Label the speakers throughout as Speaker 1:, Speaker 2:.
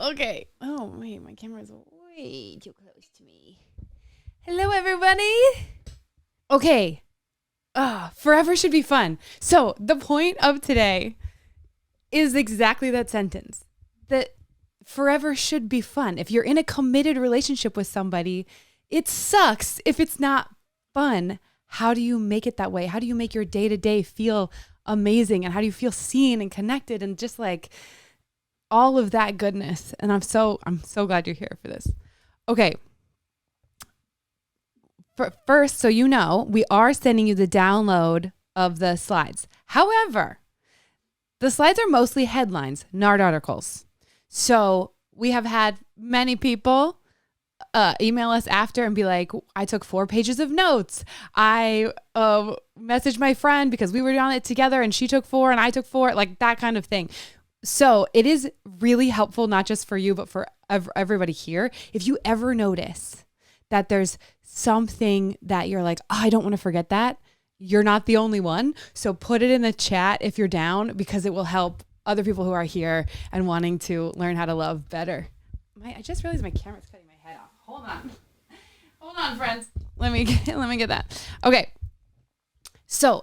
Speaker 1: Okay. Oh, wait, my camera's way too close to me. Hello, everybody. Okay. Forever should be fun. So the point of today is exactly that sentence. That forever should be fun. If you're in a committed relationship with somebody, it sucks if it's not fun. How do you make it that way? How do you make your day-to-day feel amazing? And how do you feel seen and connected and just like all of that goodness? And I'm so glad you're here for this. Okay. First, so you know, we are sending you the download of the slides. However, the slides are mostly headlines, not articles. So we have had many people email us after and be like, I took 4 pages of notes. I messaged my friend because we were on it together and she took 4 and I took 4, like that kind of thing. So it is really helpful, not just for you, but for everybody here. If you ever notice that there's something that you're like, oh, I don't want to forget that, you're not the only one. So put it in the chat if you're down, because it will help other people who are here and wanting to learn how to love better. I just realized my camera's cutting my head off. Hold on, friends. Let me get that. Okay. So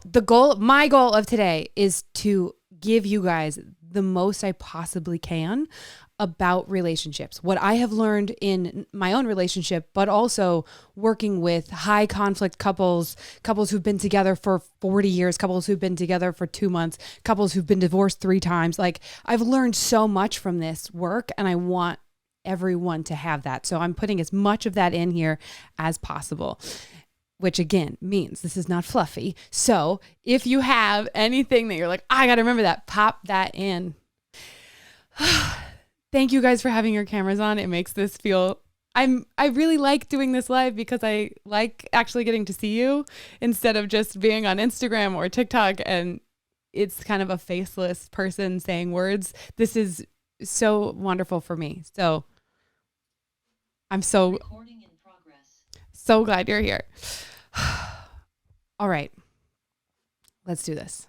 Speaker 1: my goal of today is to give you guys the most I possibly can about relationships, what I have learned in my own relationship, but also working with high conflict couples who've been together for 40 years, couples who've been together for 2 months, couples who've been divorced 3 times. Like, I've learned so much from this work and I want everyone to have that. So I'm putting as much of that in here as possible, which again means this is not fluffy. So if you have anything that you're like, I got to remember that, pop that in. Thank you guys for having your cameras on. It makes this feel, I really like doing this live because I like actually getting to see you instead of just being on Instagram or TikTok and it's kind of a faceless person saying words. This is so wonderful for me. So I'm so glad you're here. All right, let's do this.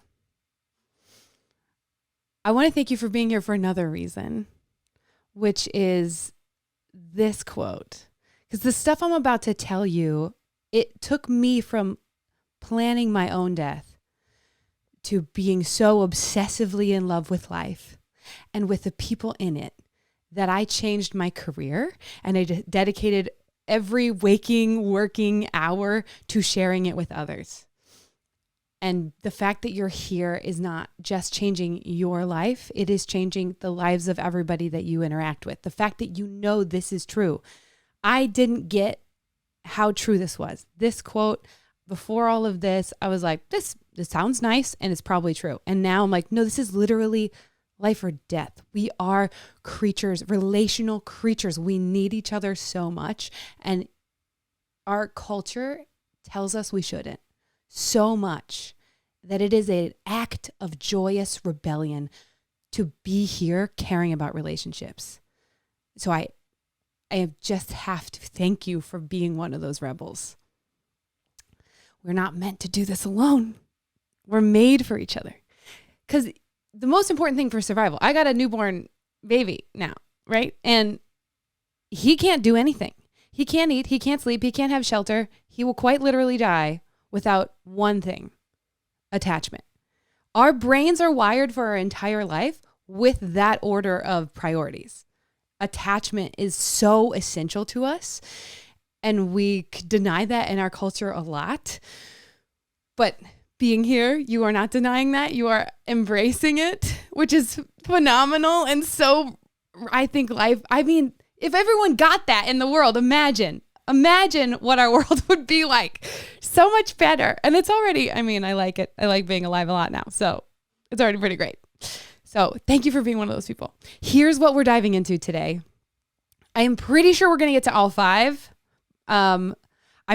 Speaker 1: I want to thank you for being here for another reason, which is this quote. Because the stuff I'm about to tell you, it took me from planning my own death to being so obsessively in love with life and with the people in it that I changed my career and I dedicated every waking, working hour to sharing it with others. And the fact that you're here is not just changing your life, it is changing the lives of everybody that you interact with. The fact that you know this is true. I didn't get how true this was. This quote, before all of this, I was like, this sounds nice and it's probably true. And now I'm like, no, this is literally life or death. We are creatures, relational creatures. We need each other so much. And our culture tells us we shouldn't. So much that it is an act of joyous rebellion to be here caring about relationships. So I just have to thank you for being one of those rebels. We're not meant to do this alone. We're made for each other. Because the most important thing for survival, I got a newborn baby now, right? And he can't do anything. He can't eat, he can't sleep, he can't have shelter. He will quite literally die without one thing, attachment. Our brains are wired for our entire life with that order of priorities. Attachment is so essential to us, and we deny that in our culture a lot. But being here, you are not denying that. You are embracing it, which is phenomenal. And so I think if everyone got that in the world, imagine what our world would be like. So much better. And it's already, I like it. I like being alive a lot now. So it's already pretty great. So thank you for being one of those people. Here's what we're diving into today. I am pretty sure we're going to get to all 5. I'm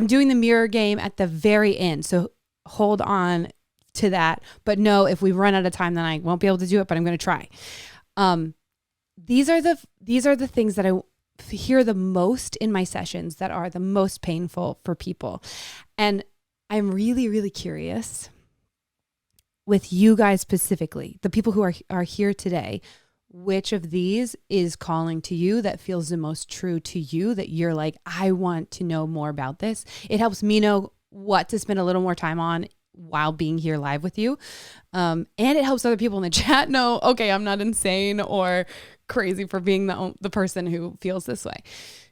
Speaker 1: doing the mirror game at the very end. So hold on to that. But no, if we run out of time, then I won't be able to do it, but I'm going to try. These are the things that I hear the most in my sessions that are the most painful for people. And I'm really, really curious with you guys specifically, the people who are here today, which of these is calling to you, that feels the most true to you, that you're like, I want to know more about this. It helps me know what to spend a little more time on while being here live with you. And it helps other people in the chat know, okay, I'm not insane or crazy for being the person who feels this way.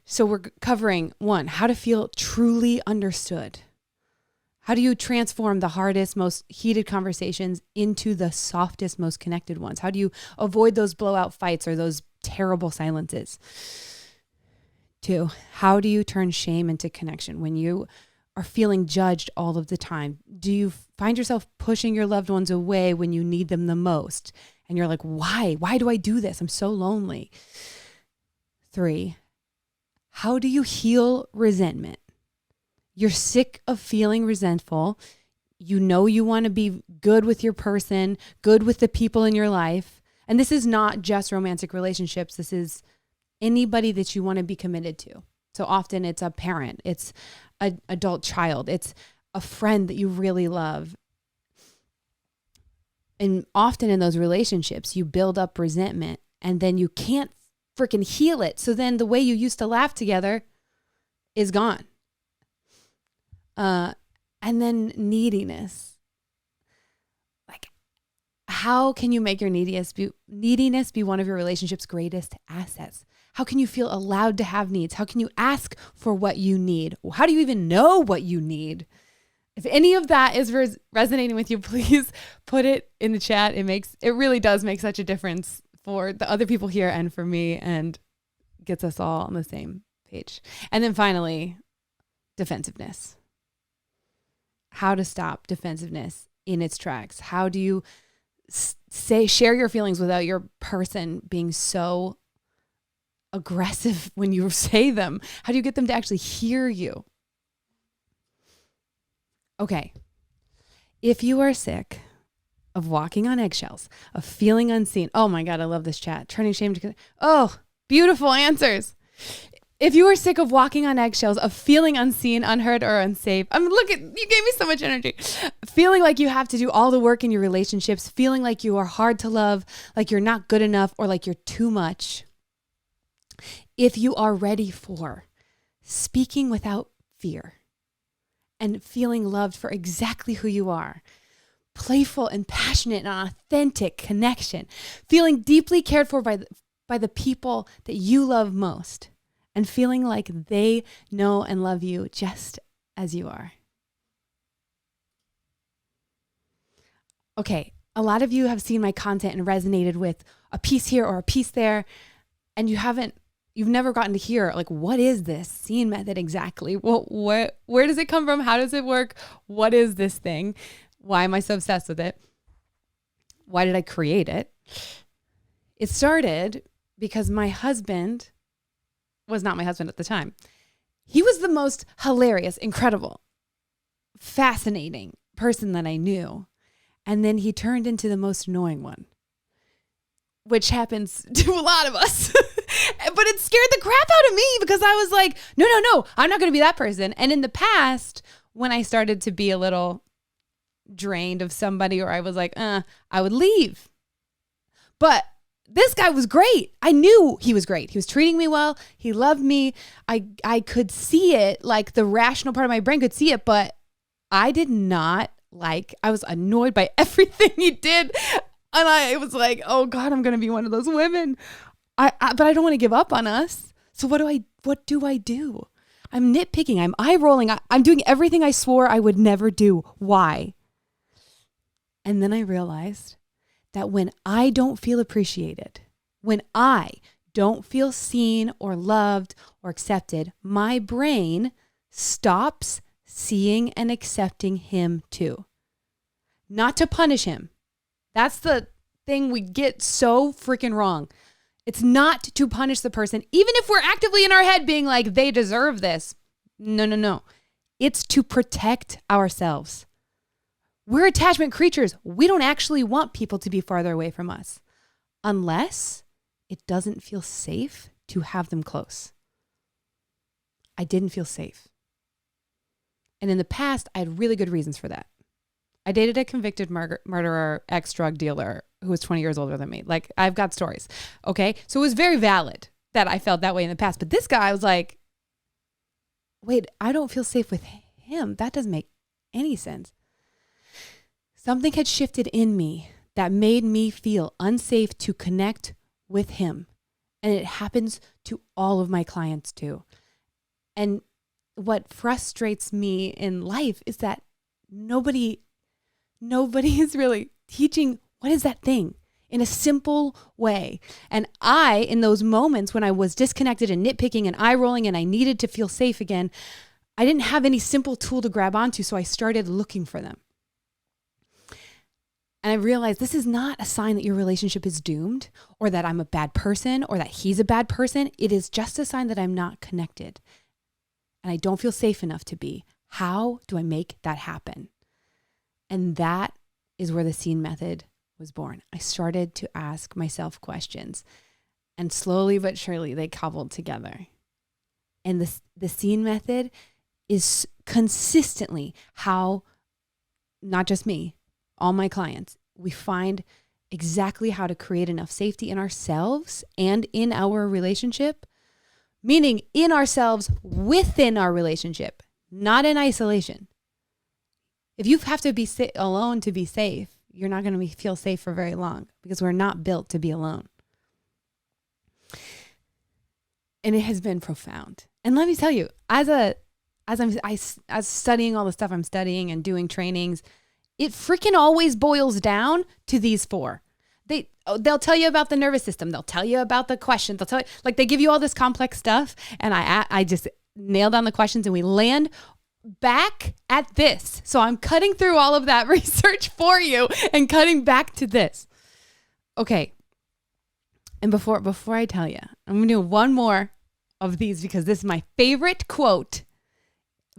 Speaker 1: So we're covering 1, how to feel truly understood. How do you transform the hardest, most heated conversations into the softest, most connected ones? How do you avoid those blowout fights or those terrible silences? 2, how do you turn shame into connection when you are feeling judged all of the time? Do you find yourself pushing your loved ones away when you need them the most? And you're like, why? Why do I do this? I'm so lonely. 3, how do you heal resentment? You're sick of feeling resentful. You know you want to be good with your person, good with the people in your life. And this is not just romantic relationships. This is anybody that you want to be committed to. So often it's a parent, it's an adult child, it's a friend that you really love. And often in those relationships, you build up resentment and then you can't freaking heal it. So then the way you used to laugh together is gone. And then neediness. Like, how can you make your neediness be one of your relationship's greatest assets? How can you feel allowed to have needs? How can you ask for what you need? How do you even know what you need? If any of that is resonating with you, please put it in the chat. It really does make such a difference for the other people here and for me, and gets us all on the same page. And then finally, defensiveness. How to stop defensiveness in its tracks. How do you share your feelings without your person being so aggressive when you say them? How do you get them to actually hear you? Okay. If you are sick of walking on eggshells, of feeling unseen. Oh my God, I love this chat. Turning shame to, oh, beautiful answers. If you are sick of walking on eggshells, of feeling unseen, unheard, or unsafe, look at, you gave me so much energy. Feeling like you have to do all the work in your relationships, feeling like you are hard to love, like you're not good enough, or like you're too much. If you are ready for speaking without fear and feeling loved for exactly who you are, playful and passionate and authentic connection, feeling deeply cared for by the people that you love most, and feeling like they know and love you just as you are. Okay, a lot of you have seen my content and resonated with a piece here or a piece there, and you've never gotten to hear, like, what is this scene method exactly? Well, where does it come from? How does it work? What is this thing? Why am I so obsessed with it? Why did I create it? It started because my husband was not my husband at the time. He was the most hilarious, incredible, fascinating person that I knew. And then he turned into the most annoying one, which happens to a lot of us. But it scared the crap out of me because I was like, no, I'm not going to be that person. And in the past, when I started to be a little drained of somebody, or I was like, I would leave. But this guy was great. I knew he was great. He was treating me well. He loved me. I could see it, like the rational part of my brain could see it, but I did not I was annoyed by everything he did. And I was like, oh God, I'm going to be one of those women. But I don't want to give up on us. So what do I do? I'm nitpicking. I'm eye rolling. I'm doing everything I swore I would never do. Why? And then I realized that when I don't feel appreciated, when I don't feel seen or loved or accepted, my brain stops seeing and accepting him too. Not to punish him. That's the thing we get so freaking wrong. It's not to punish the person, even if we're actively in our head being like, they deserve this. No. It's to protect ourselves. We're attachment creatures. We don't actually want people to be farther away from us unless it doesn't feel safe to have them close. I didn't feel safe. And in the past, I had really good reasons for that. I dated a convicted murderer, ex-drug dealer, who was 20 years older than me. Like, I've got stories. Okay. So it was very valid that I felt that way in the past. But this guy, I was like, wait, I don't feel safe with him. That doesn't make any sense. Something had shifted in me that made me feel unsafe to connect with him. And it happens to all of my clients too. And what frustrates me in life is that nobody is really teaching what is that thing in a simple way. And I, in those moments when I was disconnected and nitpicking and eye rolling and I needed to feel safe again, I didn't have any simple tool to grab onto. So I started looking for them. And I realized this is not a sign that your relationship is doomed or that I'm a bad person or that he's a bad person. It is just a sign that I'm not connected and I don't feel safe enough to be. How do I make that happen? And that is where the scene method was born. I started to ask myself questions and slowly but surely they cobbled together. And the scene method is consistently how, not just me, all my clients, we find exactly how to create enough safety in ourselves and in our relationship, meaning in ourselves within our relationship, not in isolation. If you have to be alone to be safe, you're not going to feel safe for very long because we're not built to be alone. And it has been profound. And let me tell you, as studying all the stuff I'm studying and doing trainings, it freaking always boils down to these four. They'll tell you about the nervous system. They'll tell you about the questions. They'll tell you, like, they give you all this complex stuff. And I just nail down the questions and we land back at this. So I'm cutting through all of that research for you and cutting back to this. Okay. And before I tell you, I'm going to do one more of these because this is my favorite quote.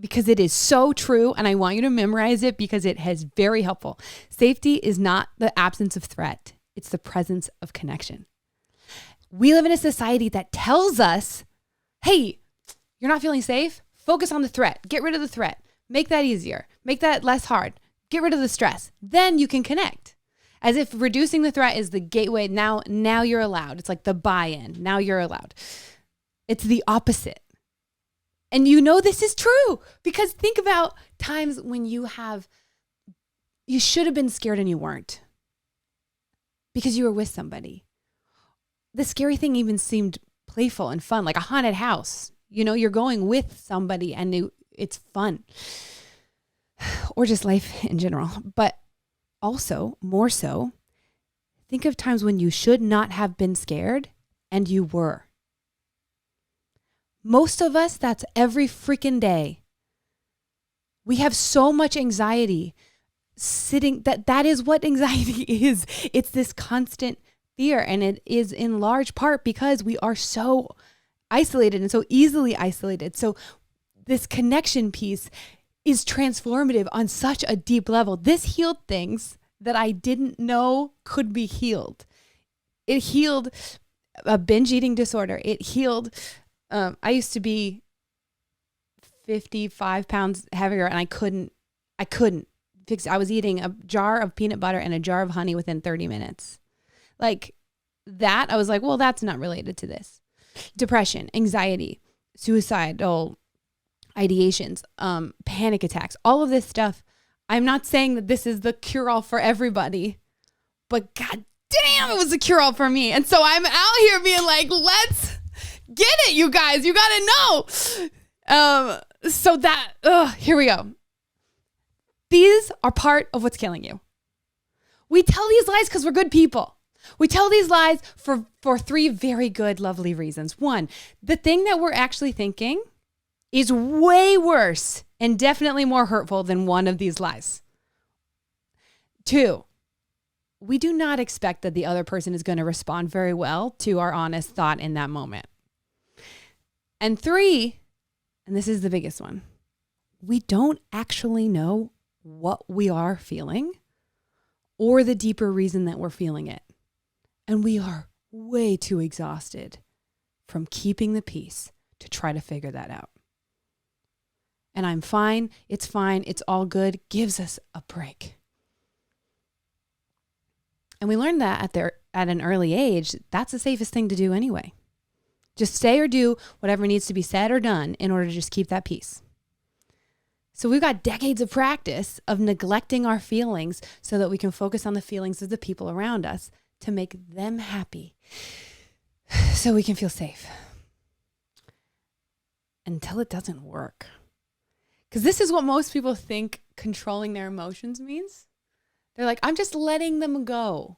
Speaker 1: Because it is so true and I want you to memorize it because it is very helpful. Safety is not the absence of threat. It's the presence of connection. We live in a society that tells us, hey, you're not feeling safe? Focus on the threat. Get rid of the threat. Make that easier. Make that less hard. Get rid of the stress. Then you can connect. As if reducing the threat is the gateway. Now you're allowed. It's like the buy-in. Now you're allowed. It's the opposite. And you know this is true because think about times when you should have been scared and you weren't because you were with somebody. The scary thing even seemed playful and fun, like a haunted house. You know, you're going with somebody and it's fun. Or just life in general. But also, more so, think of times when you should not have been scared and you were. Most of us, that's every freaking day. We have so much anxiety that is what anxiety is. It's this constant fear. And it is in large part because we are so isolated and so easily isolated. So this connection piece is transformative on such a deep level. This healed things that I didn't know could be healed. It healed a binge eating disorder. It healed I used to be 55 pounds heavier and I couldn't fix it. I was eating a jar of peanut butter and a jar of honey within 30 minutes. Like that, I was like, well, that's not related to this. Depression, anxiety, suicidal ideations, panic attacks, all of this stuff. I'm not saying that this is the cure-all for everybody, but God damn, it was a cure-all for me. And so I'm out here being like, let's get it, you guys. You got to know. Here we go. These are part of what's killing you. We tell these lies because we're good people. We tell these lies for three very good, lovely reasons. One, the thing that we're actually thinking is way worse and definitely more hurtful than one of these lies. Two, we do not expect that the other person is going to respond very well to our honest thought in that moment. And three, and this is the biggest one, we don't actually know what we are feeling or the deeper reason that we're feeling it. And we are way too exhausted from keeping the peace to try to figure that out. And I'm fine, it's all good, gives us a break. And we learned that at an early age, that's the safest thing to do anyway. Just say or do whatever needs to be said or done in order to just keep that peace. So we've got decades of practice of neglecting our feelings so that we can focus on the feelings of the people around us to make them happy so we can feel safe. Until it doesn't work. Because this is what most people think controlling their emotions means. They're like, I'm just letting them go.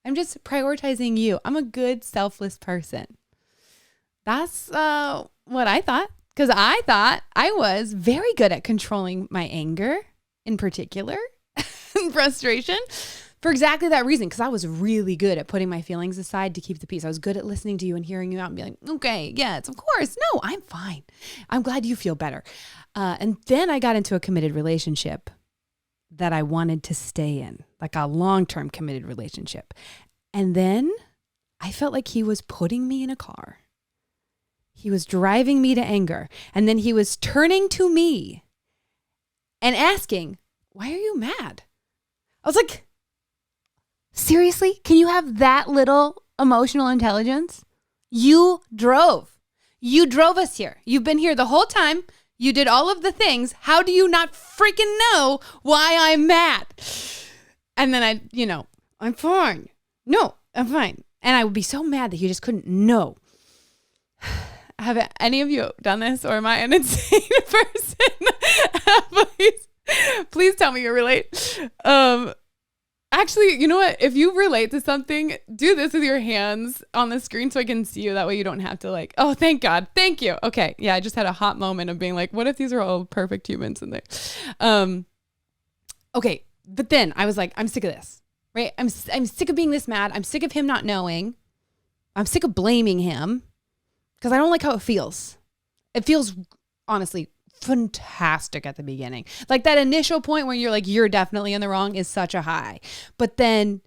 Speaker 1: I'm just prioritizing you. I'm a good, selfless person. That's what I thought. Because I thought I was very good at controlling my anger in particular and frustration for exactly that reason. Because I was really good at putting my feelings aside to keep the peace. I was good at listening to you and hearing you out and being like, okay, yes, of course. No, I'm fine. I'm glad you feel better. And then I got into a committed relationship that I wanted to stay in, like a long-term committed relationship. And then I felt like he was putting me in a car. He was driving me to anger. And then he was turning to me and asking, why are you mad? I was like, seriously? Can you have that little emotional intelligence? You drove. You drove us here. You've been here the whole time. You did all of the things. How do you not freaking know why I'm mad? And then I'm fine. No, I'm fine. And I would be so mad that he just couldn't know. Have any of you done this, or am I an insane person? Please tell me you relate. Actually, you know what? If you relate to something, do this with your hands on the screen so I can see you. That way you don't have to oh, thank God. Thank you. Okay. Yeah. I just had a hot moment of being like, what if these are all perfect humans in there? Okay. But then I was like, I'm sick of this, right? I'm sick of being this mad. I'm sick of him not knowing. I'm sick of blaming him because I don't like how it feels. It feels honestly fantastic at the beginning. Like that initial point where you're like, you're definitely in the wrong is such a high. But then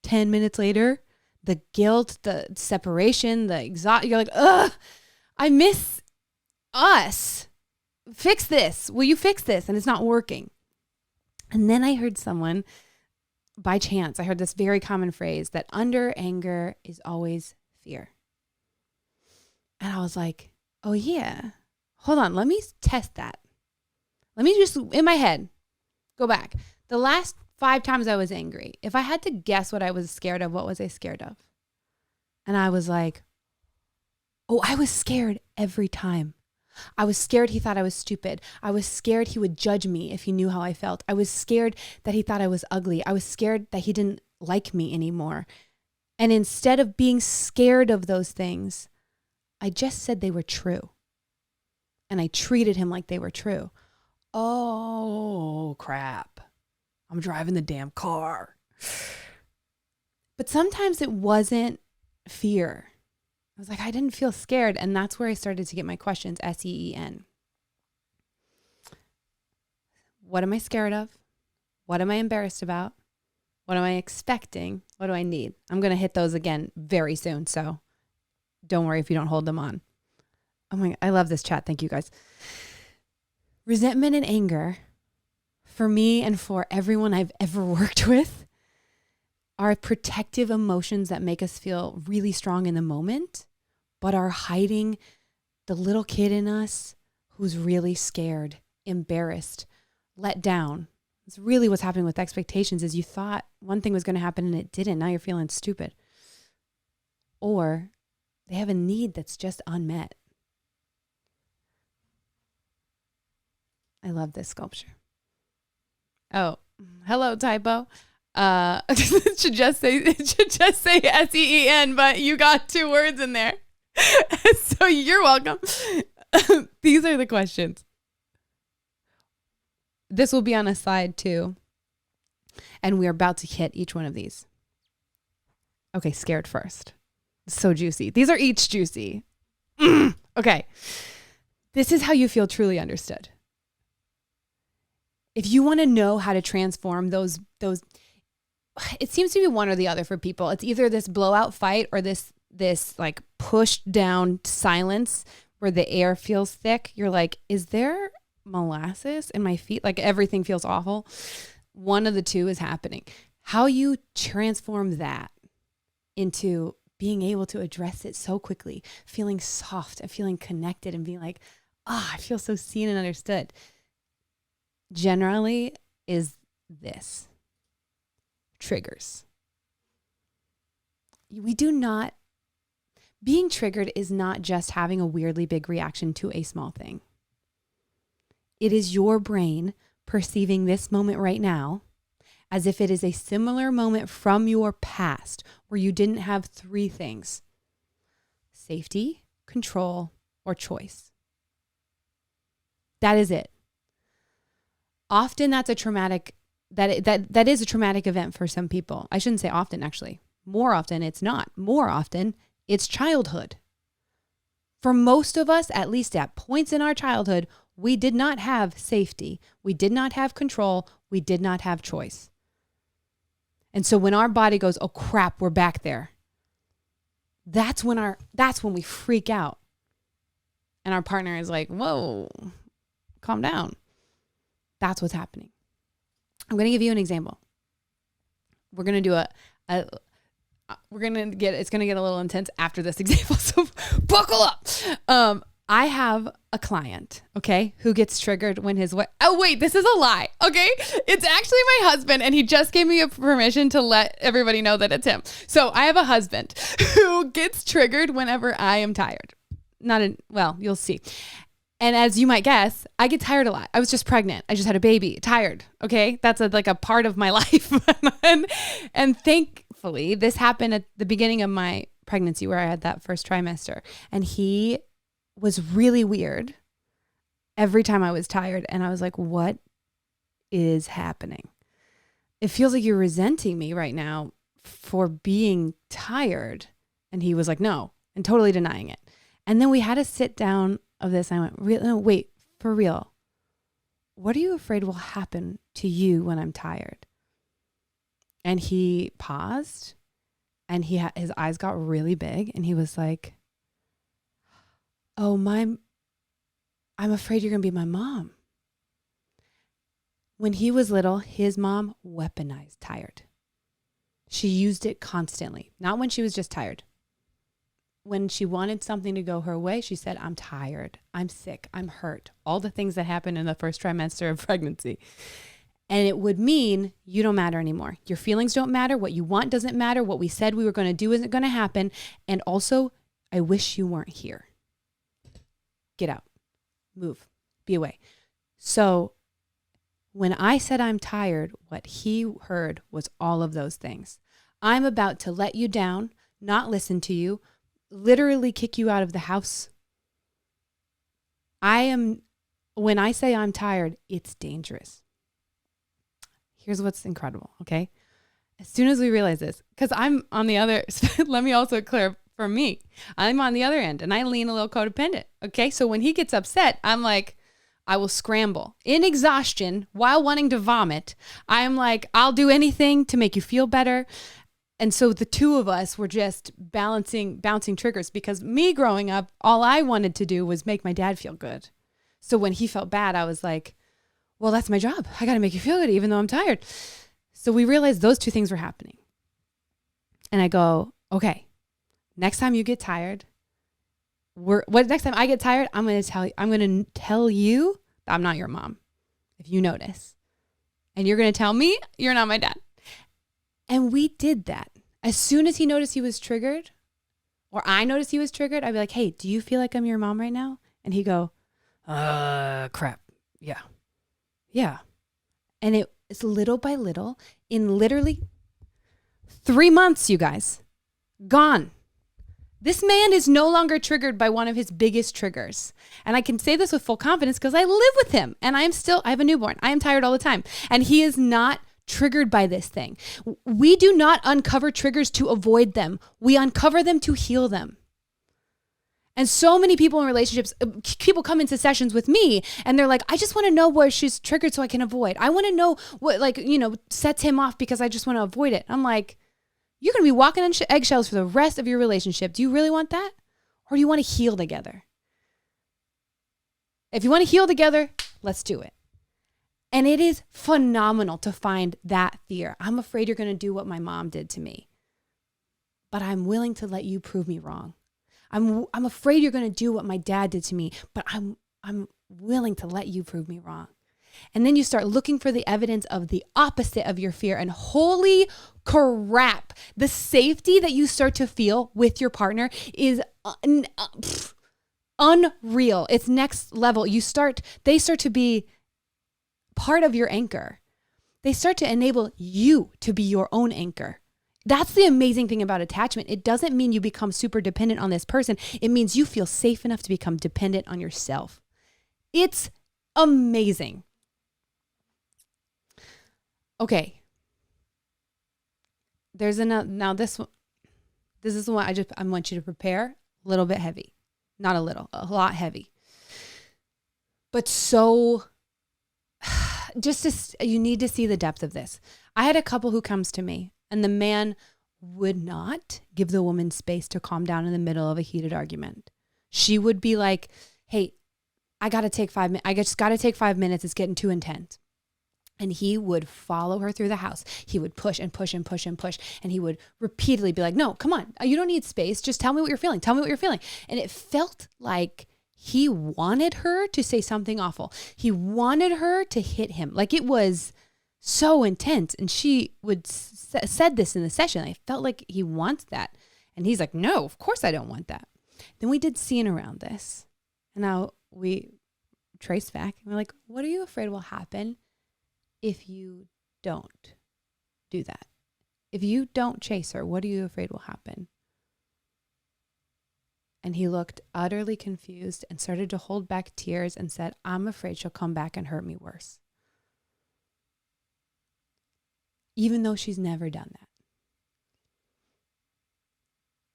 Speaker 1: 10 minutes later, the guilt, the separation, the you're like, ugh, I miss us. Fix this. Will you fix this? And it's not working. And then I heard someone, by chance, I heard this very common phrase that under anger is always fear. And I was like, oh yeah. Hold on, let me test that. Let me just, in my head, go back. The last 5 times I was angry, if I had to guess what I was scared of, what was I scared of? And I was like, oh, I was scared every time. I was scared he thought I was stupid. I was scared he would judge me if he knew how I felt. I was scared that he thought I was ugly. I was scared that he didn't like me anymore. And instead of being scared of those things, I just said they were true. And I treated him like they were true. Oh, crap. I'm driving the damn car. But sometimes it wasn't fear. I was like, I didn't feel scared. And that's where I started to get my questions, SEEN. What am I scared of? What am I embarrassed about? What am I expecting? What do I need? I'm going to hit those again very soon. So don't worry if you don't hold them on. Oh my God, I love this chat. Thank you guys. Resentment and anger, for me and for everyone I've ever worked with, are protective emotions that make us feel really strong in the moment, but are hiding the little kid in us who's really scared, embarrassed, let down. It's really what's happening with expectations is you thought one thing was going to happen and it didn't. Now you're feeling stupid. Or they have a need that's just unmet. I love this sculpture. Oh, hello, typo. It should just say SEEN, but you got 2 words in there. So you're welcome. These are the questions. This will be on a slide too. And we're about to hit each one of these. Okay, scared first. So juicy. These are each juicy. Okay. This is how you feel truly understood. If you want to know how to transform those, it seems to be one or the other for people. It's either this blowout fight or this like pushed down silence where the air feels thick. You're like, is there molasses in my feet? Like everything feels awful. One of the two is happening. how you transform that into being able to address it so quickly, feeling soft and feeling connected and being like, I feel so seen and understood, generally is this: triggers. Being triggered is not just having a weirdly big reaction to a small thing. It is your brain perceiving this moment right now as if it is a similar moment from your past where you didn't have three things: safety, control, or choice. That is it. Often that's a traumatic, that is a traumatic event for some people. I shouldn't say often, actually. More often it's not. More often it's childhood. For most of us, at least at points in our childhood, we did not have safety. We did not have control. We did not have choice. And so when our body goes, oh crap, we're back there, that's when we freak out. And our partner is like, whoa, calm down. That's what's happening. I'm going to give you an example. We're going to do it's going to get a little intense after this example. So buckle up. I have a client, okay, who gets triggered when his wife, oh wait, this is a lie, okay? It's actually my husband, and he just gave me a permission to let everybody know that it's him. So I have a husband who gets triggered whenever I am tired. You'll see. And as you might guess, I get tired a lot. I was just pregnant. I just had a baby. Tired, okay? That's like a part of my life. and thankfully, this happened at the beginning of my pregnancy where I had that first trimester. And he was really weird every time I was tired. And I was like, what is happening? It feels like you're resenting me right now for being tired. And he was like, no, and totally denying it. And then we had a sit down of this. And I went, no, wait, for real. What are you afraid will happen to you when I'm tired? And he paused, and his eyes got really big, and he was like, oh, I'm afraid you're going to be my mom. When he was little, his mom weaponized tired. She used it constantly, not when she was just tired. When she wanted something to go her way, she said, I'm tired, I'm sick, I'm hurt. All the things that happen in the first trimester of pregnancy. And it would mean you don't matter anymore. Your feelings don't matter. What you want doesn't matter. What we said we were going to do isn't going to happen. And also, I wish you weren't here. Get out, move, be away. So when I said I'm tired, what he heard was all of those things. I'm about to let you down, not listen to you, literally kick you out of the house. When I say I'm tired, it's dangerous. Here's what's incredible, okay? As soon as we realize this, because I'm on the other, let me also clear for me, I'm on the other end and I lean a little codependent, okay? So when he gets upset, I'm like, I will scramble in exhaustion while wanting to vomit. I'm like, I'll do anything to make you feel better. And so the two of us were just bouncing triggers, because me growing up, all I wanted to do was make my dad feel good. So when he felt bad, I was like, well, that's my job. I got to make you feel good even though I'm tired. So we realized those two things were happening. And I go, okay, next time you get tired, next time I get tired, I'm going to tell you that I'm not your mom, if you notice. And you're going to tell me you're not my dad. And we did that. As soon as he noticed he was triggered, or I noticed he was triggered, I'd be like, hey, do you feel like I'm your mom right now? And he'd go, crap. Yeah. Yeah. And it's little by little, in literally 3 months, you guys, gone. This man is no longer triggered by one of his biggest triggers. And I can say this with full confidence because I live with him and I have a newborn. I am tired all the time. And he is not triggered by this thing. We do not uncover triggers to avoid them. We uncover them to heal them. And so many people in relationships, people come into sessions with me and they're like, I just want to know where she's triggered so I can avoid. I want to know what, sets him off because I just want to avoid it. I'm like, you're going to be walking on eggshells for the rest of your relationship. Do you really want that? Or do you want to heal together? If you want to heal together, let's do it. And it is phenomenal to find that fear. I'm afraid you're going to do what my mom did to me, but I'm willing to let you prove me wrong. I'm afraid you're going to do what my dad did to me, but I'm willing to let you prove me wrong. And then you start looking for the evidence of the opposite of your fear. And holy crap, the safety that you start to feel with your partner is unreal. It's next level. They start to be part of your anchor. They start to enable you to be your own anchor. That's the amazing thing about attachment. It doesn't mean you become super dependent on this person. It means you feel safe enough to become dependent on yourself. It's amazing. Okay. There's another, now this is the one I want you to prepare a little bit heavy. Not a little, a lot heavy. But so, you need to see the depth of this. I had a couple who comes to me and the man would not give the woman space to calm down in the middle of a heated argument. She would be like, hey, I just got to take 5 minutes. It's getting too intense. And he would follow her through the house. He would push and push and push and push. And he would repeatedly be like, no, come on. You don't need space. Just tell me what you're feeling. Tell me what you're feeling. And it felt like he wanted her to say something awful. He wanted her to hit him. Like it was so intense. And she said this in the session. I felt like he wants that. And he's like, no, of course I don't want that. Then we did scene around this. And now we trace back. And we're like, what are you afraid will happen if you don't do that? If you don't chase her, what are you afraid will happen? And he looked utterly confused and started to hold back tears and said, I'm afraid she'll come back and hurt me worse. Even though she's never done that.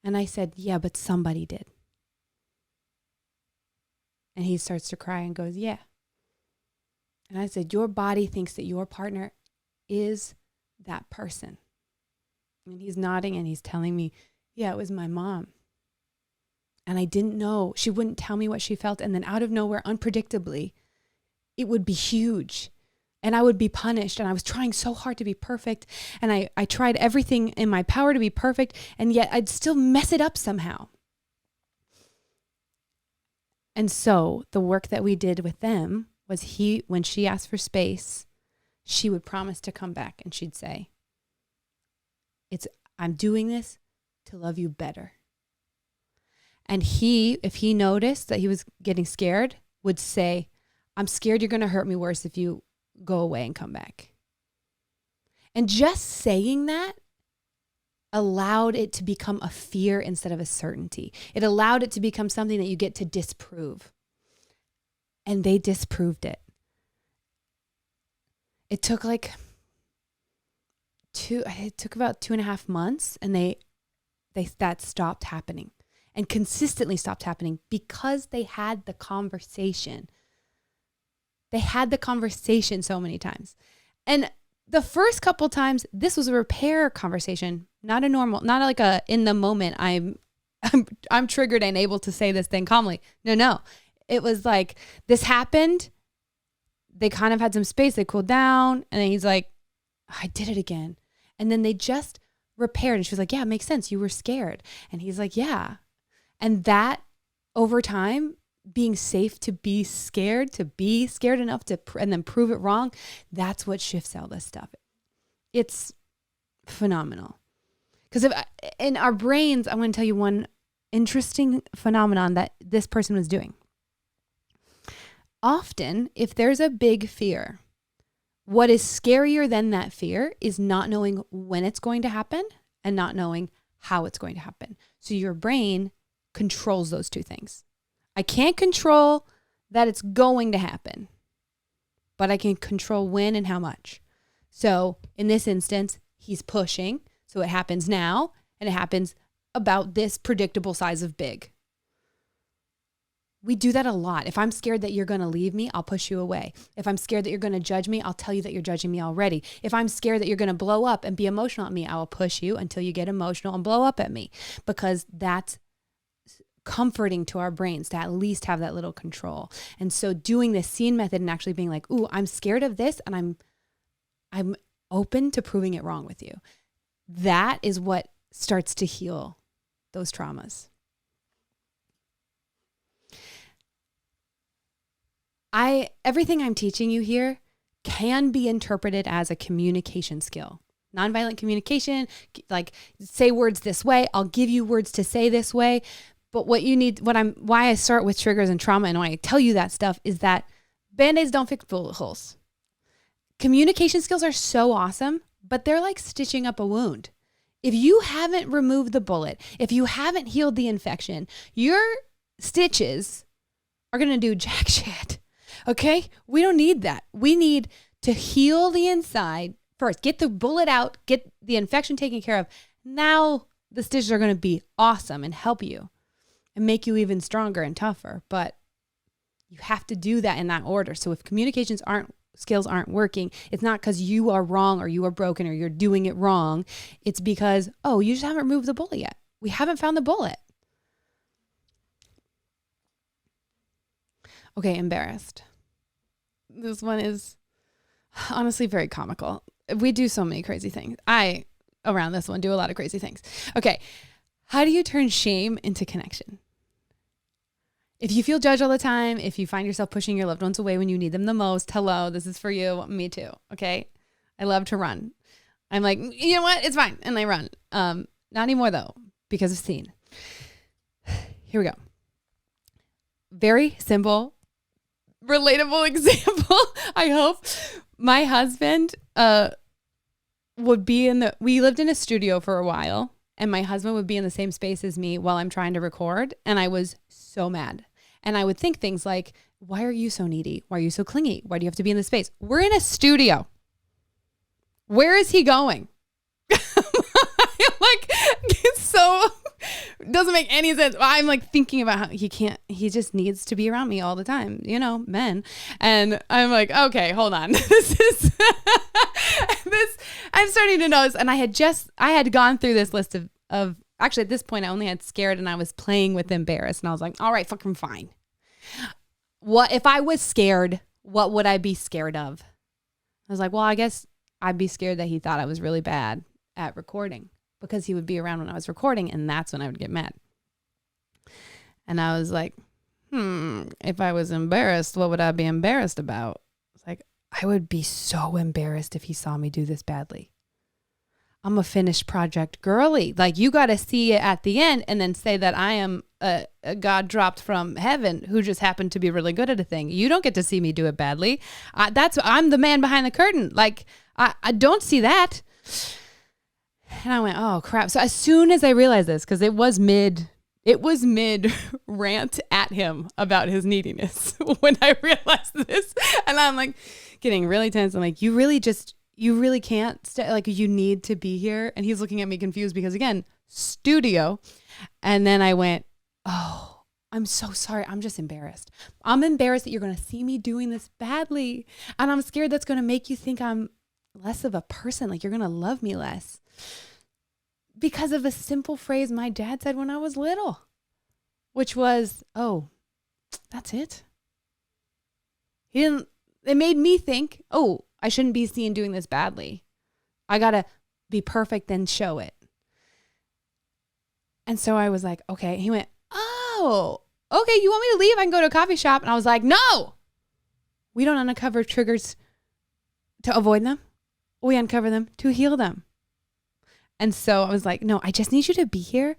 Speaker 1: And I said, yeah, but somebody did. And he starts to cry and goes, yeah. And I said, your body thinks that your partner is that person. And he's nodding and he's telling me, yeah, it was my mom. And I didn't know. She wouldn't tell me what she felt. And then out of nowhere, unpredictably, it would be huge. And I would be punished. And I was trying so hard to be perfect. And I tried everything in my power to be perfect. And yet I'd still mess it up somehow. And so the work that we did with them was when she asked for space, she would promise to come back and she'd say, I'm doing this to love you better. And if he noticed that he was getting scared, would say, I'm scared you're going to hurt me worse if you go away and come back. And just saying that allowed it to become a fear instead of a certainty. It allowed it to become something that you get to disprove. And they disproved it. It took about 2.5 months, and that stopped happening, and consistently stopped happening because they had the conversation. They had the conversation so many times. And the first couple times, this was a repair conversation, not like a in the moment I'm triggered and able to say this thing calmly. No. It was like, this happened. They kind of had some space. They cooled down. And then he's like, I did it again. And then they just repaired. And she was like, yeah, it makes sense. You were scared. And he's like, yeah. And that over time, being safe to be scared enough to, and then prove it wrong, that's what shifts all this stuff. It's phenomenal. Because in our brains, I want to tell you one interesting phenomenon that this person was doing. Often, if there's a big fear, what is scarier than that fear is not knowing when it's going to happen and not knowing how it's going to happen. So your brain controls those two things. I can't control that it's going to happen, but I can control when and how much. So in this instance, he's pushing. So it happens now, and it happens about this predictable size of big. We do that a lot. If I'm scared that you're going to leave me, I'll push you away. If I'm scared that you're going to judge me, I'll tell you that you're judging me already. If I'm scared that you're going to blow up and be emotional at me, I will push you until you get emotional and blow up at me, because that's comforting to our brains to at least have that little control. And so doing this scene method and actually being like, ooh, I'm scared of this and I'm open to proving it wrong with you. That is what starts to heal those traumas. Everything I'm teaching you here can be interpreted as a communication skill. Nonviolent communication, like say words this way, I'll give you words to say this way. But what you need, why I start with triggers and trauma and why I tell you that stuff is that Band-Aids don't fix bullet holes. Communication skills are so awesome, but they're like stitching up a wound. If you haven't removed the bullet, if you haven't healed the infection, your stitches are going to do jack shit. Okay? We don't need that. We need to heal the inside first. Get the bullet out, get the infection taken care of. Now the stitches are going to be awesome and help you and make you even stronger and tougher. But you have to do that in that order. So if skills aren't working, it's not because you are wrong or you are broken or you're doing it wrong. It's because, you just haven't removed the bullet yet. We haven't found the bullet. Okay, embarrassed. This one is honestly very comical. We do so many crazy things. Around this one, do a lot of crazy things. Okay. How do you turn shame into connection? If you feel judged all the time, if you find yourself pushing your loved ones away when you need them the most, hello, this is for you. Me too. Okay. I love to run. I'm like, you know what? It's fine. And I run. Not anymore though, because of scene. Here we go. Very simple, relatable example. I hope. My husband, we lived in a studio for a while, and my husband would be in the same space as me while I'm trying to record. And I was so mad. And I would think things like, why are you so needy? Why are you so clingy? Why do you have to be in this space? We're in a studio. Where is he going? Like, it's so, doesn't make any sense. I'm like thinking about how he just needs to be around me all the time, men. And I'm like, okay, hold on. I'm starting to notice. And I had gone through this list of actually at this point I only had scared and I was playing with embarrassed. And I was like, all right, fucking fine. What if I was scared? What would I be scared of? I was like, well, I guess I'd be scared that he thought I was really bad at recording because he would be around when I was recording and that's when I would get mad. And I was like, if I was embarrassed, what would I be embarrassed about? It's like, I would be so embarrassed if he saw me do this badly. I'm a finished project girly. Like, you got to see it at the end and then say that I am a God dropped from heaven who just happened to be really good at a thing. You don't get to see me do it badly. I'm the man behind the curtain. Like, I don't see that. And I went, oh crap. So as soon as I realized this, because it was mid rant at him about his neediness when I realized this, and I'm like getting really tense. I'm like, you really can't like, you need to be here. And he's looking at me confused because again, studio. And then I went, oh, I'm so sorry. I'm just embarrassed. I'm embarrassed that you're going to see me doing this badly. And I'm scared that's going to make you think I'm less of a person. Like, you're going to love me less. Because of a simple phrase my dad said when I was little, which was, oh, that's it. It made me think, oh, I shouldn't be seen doing this badly. I got to be perfect and show it. And so I was like, okay. He went, oh, okay. You want me to leave? I can go to a coffee shop. And I was like, no, we don't uncover triggers to avoid them. We uncover them to heal them. And so I was like, no, I just need you to be here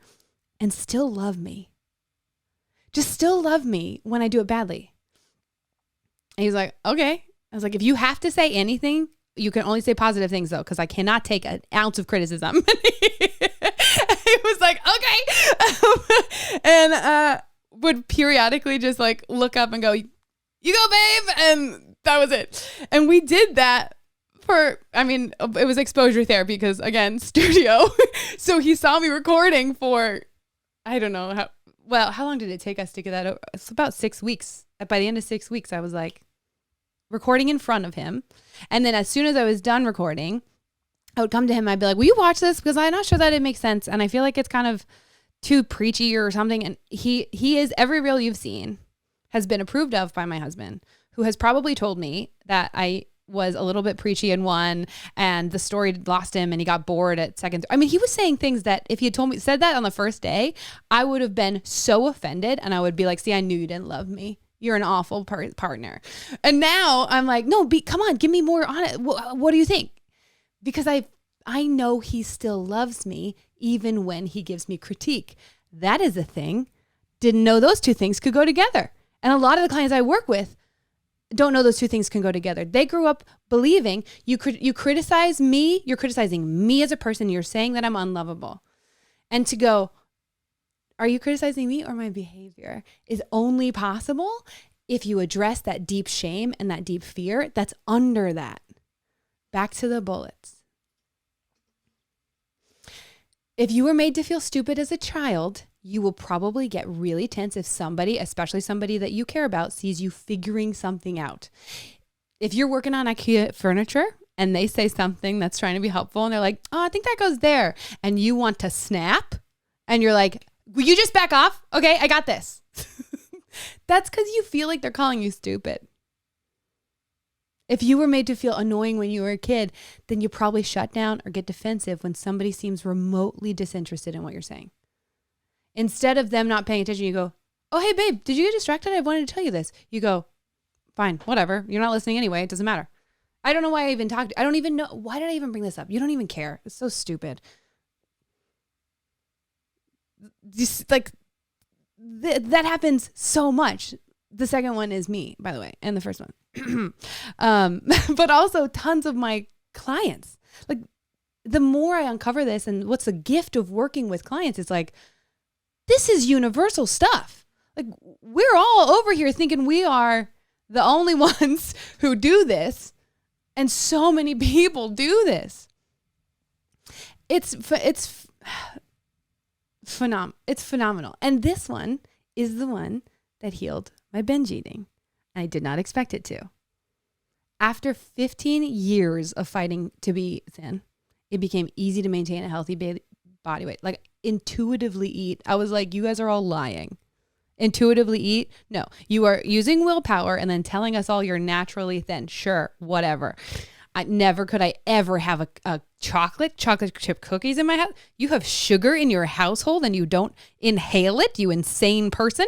Speaker 1: and still love me. Just still love me when I do it badly. And he's like, okay. I was like, if you have to say anything, you can only say positive things though, because I cannot take an ounce of criticism. He was like, okay. And would periodically just like look up and go, you go, babe. And that was it. And we did that it was exposure therapy because again, studio. So he saw me recording for, I don't know how long did it take us to get that over? It's about 6 weeks. By the end of 6 weeks, I was like recording in front of him. And then as soon as I was done recording, I would come to him. I'd be like, will you watch this? Because I'm not sure that it makes sense. And I feel like it's kind of too preachy or something. And he is, every reel you've seen has been approved of by my husband, who has probably told me that I was a little bit preachy in one and the story lost him and he got bored at second. I mean, he was saying things that if he had said that on the first day, I would have been so offended and I would be like, see, I knew you didn't love me. You're an awful partner. And now I'm like, no, come on, give me more on it. What do you think? Because I know he still loves me even when he gives me critique. That is a thing. Didn't know those two things could go together. And a lot of the clients I work with don't know those two things can go together. They grew up believing you criticize me, you're criticizing me as a person, you're saying that I'm unlovable. And to go, are you criticizing me or my behavior, is only possible if you address that deep shame and that deep fear that's under that. Back to the bullets. If you were made to feel stupid as a child, you will probably get really tense if somebody, especially somebody that you care about, sees you figuring something out. If you're working on IKEA furniture and they say something that's trying to be helpful and they're like, oh, I think that goes there. And you want to snap and you're like, will you just back off? Okay, I got this. That's because you feel like they're calling you stupid. If you were made to feel annoying when you were a kid, then you probably shut down or get defensive when somebody seems remotely disinterested in what you're saying. Instead of them not paying attention, you go, oh, hey, babe, did you get distracted? I wanted to tell you this. You go, fine, whatever. You're not listening anyway. It doesn't matter. I don't know why I even talked. I don't even know. Why did I even bring this up? You don't even care. It's so stupid. Just like that happens so much. The second one is me, by the way, and the first one. But also tons of my clients. Like the more I uncover this and what's the gift of working with clients, it's like, this is universal stuff. Like we're all over here thinking we are the only ones who do this. And so many people do this. It's phenomenal. And this one is the one that healed my binge eating. I did not expect it to. After 15 years of fighting to be thin, it became easy to maintain a healthy body weight. Like intuitively eat. I was like, you guys are all lying. Intuitively eat? No, you are using willpower and then telling us all you're naturally thin. Sure, whatever. Could I ever have a chocolate chip cookies in my house. You have sugar in your household and you don't inhale it, you insane person.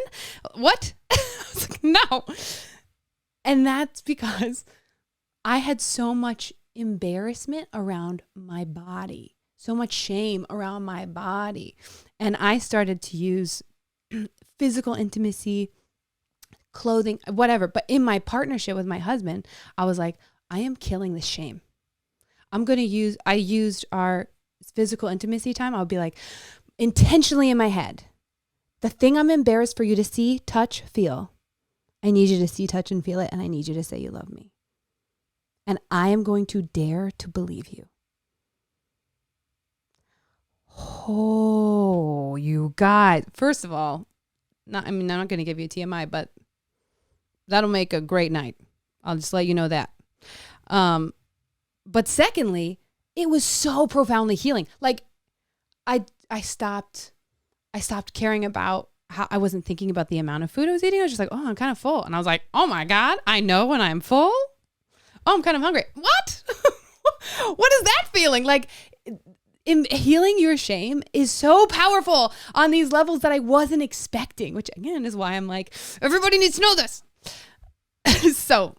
Speaker 1: What? I was like, no. And that's because I had so much embarrassment around my body, so much shame around my body. And I started to use physical intimacy, clothing, whatever. But in my partnership with my husband, I was like, I am killing this shame. I used our physical intimacy time. I'll be like, intentionally in my head, the thing I'm embarrassed for you to see, touch, feel, I need you to see, touch, and feel it. And I need you to say you love me. And I am going to dare to believe you. Oh, you guys. First of all, I'm not going to give you a TMI, but that'll make a great night. I'll just let you know that. But secondly, it was so profoundly healing. Like I stopped caring about how I wasn't thinking about the amount of food I was eating. I was just like, oh, I'm kind of full. And I was like, oh my God, I know when I'm full. Oh, I'm kind of hungry. What? What is that feeling? Like healing your shame is so powerful on these levels that I wasn't expecting, which again is why I'm like, everybody needs to know this. So,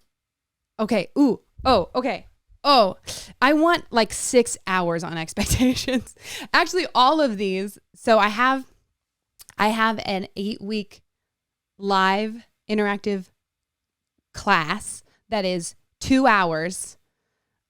Speaker 1: okay. Ooh. Oh, okay. Oh, I want like 6 hours on expectations. Actually, all of these. So I have an 8-week live interactive class that is 2 hours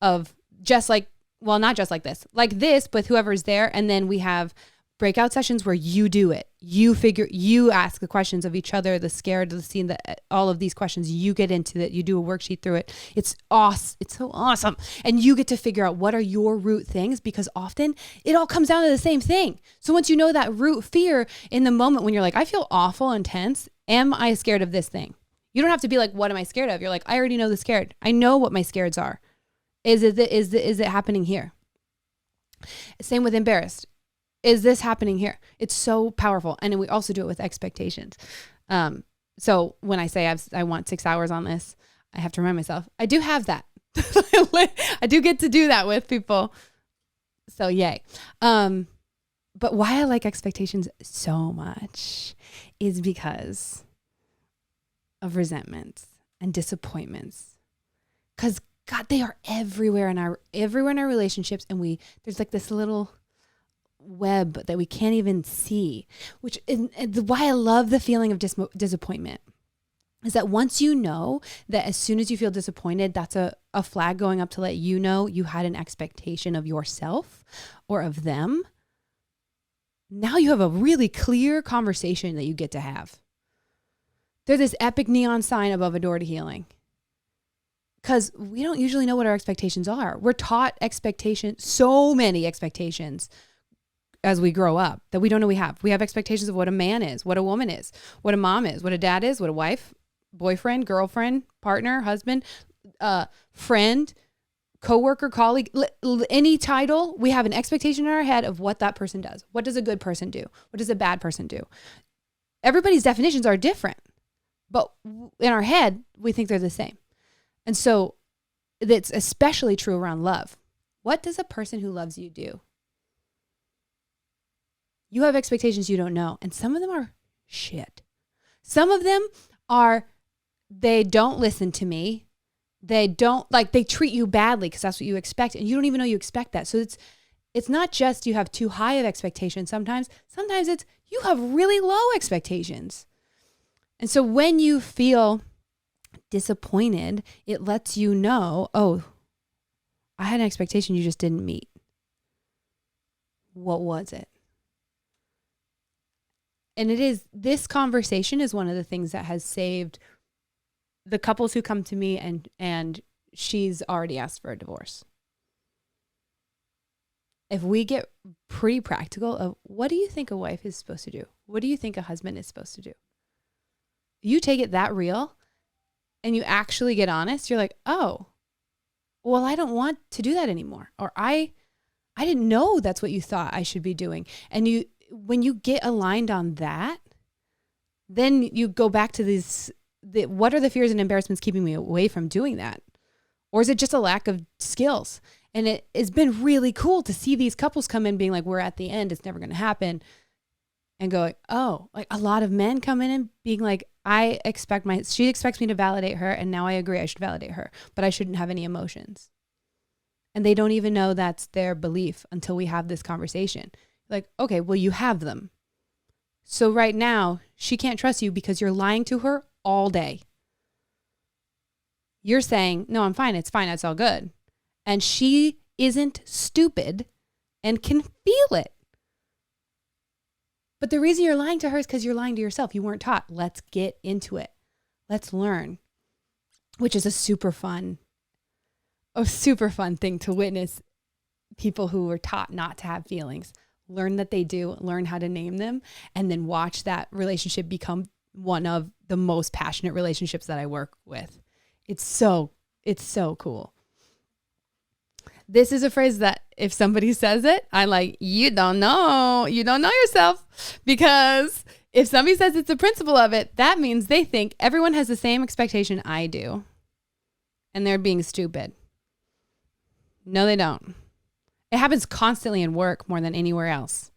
Speaker 1: of just like, well, not just like this, but whoever's there. And then we have breakout sessions where you do it. You ask the questions of each other, the scared, the scene, all of these questions, you get into it. You do a worksheet through it. It's awesome. It's so awesome. And you get to figure out what are your root things, because often it all comes down to the same thing. So once you know that root fear in the moment when you're like, I feel awful and tense. Am I scared of this thing? You don't have to be like, what am I scared of? You're like, I already know the scared. I know what my scareds are. Is it happening here? Same with embarrassed. is this happening here? It's so powerful. And then we also do it with expectations. So when I say I want 6 hours on this, I have to remind myself, I do have that. I do get to do that with people. So yay. But why I like expectations so much is because of resentments and disappointments. Because God, they are everywhere in our relationships, and there's like this little web that we can't even see, which is why I love the feeling of disappointment. Is that once you know that as soon as you feel disappointed, that's a flag going up to let you know you had an expectation of yourself or of them. Now you have a really clear conversation that you get to have. There's this epic neon sign above a door to healing. Because we don't usually know what our expectations are. We're taught so many expectations as we grow up that we don't know we have. We have expectations of what a man is, what a woman is, what a mom is, what a dad is, what a wife, boyfriend, girlfriend, partner, husband, friend, coworker, colleague, any title. We have an expectation in our head of what that person does. What does a good person do? What does a bad person do? Everybody's definitions are different, but in our head, we think they're the same. And so it's especially true around love. What does a person who loves you do? You have expectations you don't know. And some of them are shit. Some of them are, they don't listen to me. They treat you badly because that's what you expect. And you don't even know you expect that. So it's not just you have too high of expectations. Sometimes it's you have really low expectations. And so when you feel disappointed, it lets you know, oh, I had an expectation you just didn't meet. What was it? And this conversation is one of the things that has saved the couples who come to me and she's already asked for a divorce. If we get pretty practical of what do you think a wife is supposed to do? What do you think a husband is supposed to do? You take it that real and you actually get honest, you're like, oh, well, I don't want to do that anymore. Or I didn't know that's what you thought I should be doing. And when you get aligned on that, then you go back to what are the fears and embarrassments keeping me away from doing that? Or is it just a lack of skills? And it has been really cool to see these couples come in being like, we're at the end, it's never going to happen. And going, oh, like a lot of men come in and being like, she expects me to validate her, and now I agree I should validate her, but I shouldn't have any emotions. And they don't even know that's their belief until we have this conversation. Like, okay, well, you have them. So right now, she can't trust you because you're lying to her all day. You're saying, no, I'm fine. It's fine. It's all good. And she isn't stupid and can feel it. But the reason you're lying to her is because you're lying to yourself. You weren't taught. Let's get into it. Let's learn, which is a super fun thing to witness. People who were taught not to have feelings, learn that they do, learn how to name them, and then watch that relationship become one of the most passionate relationships that I work with. It's so cool. This is a phrase that if somebody says it, I like, you don't know yourself. Because if somebody says it's a principle of it, that means they think everyone has the same expectation I do. And they're being stupid. No, they don't. It happens constantly in work more than anywhere else.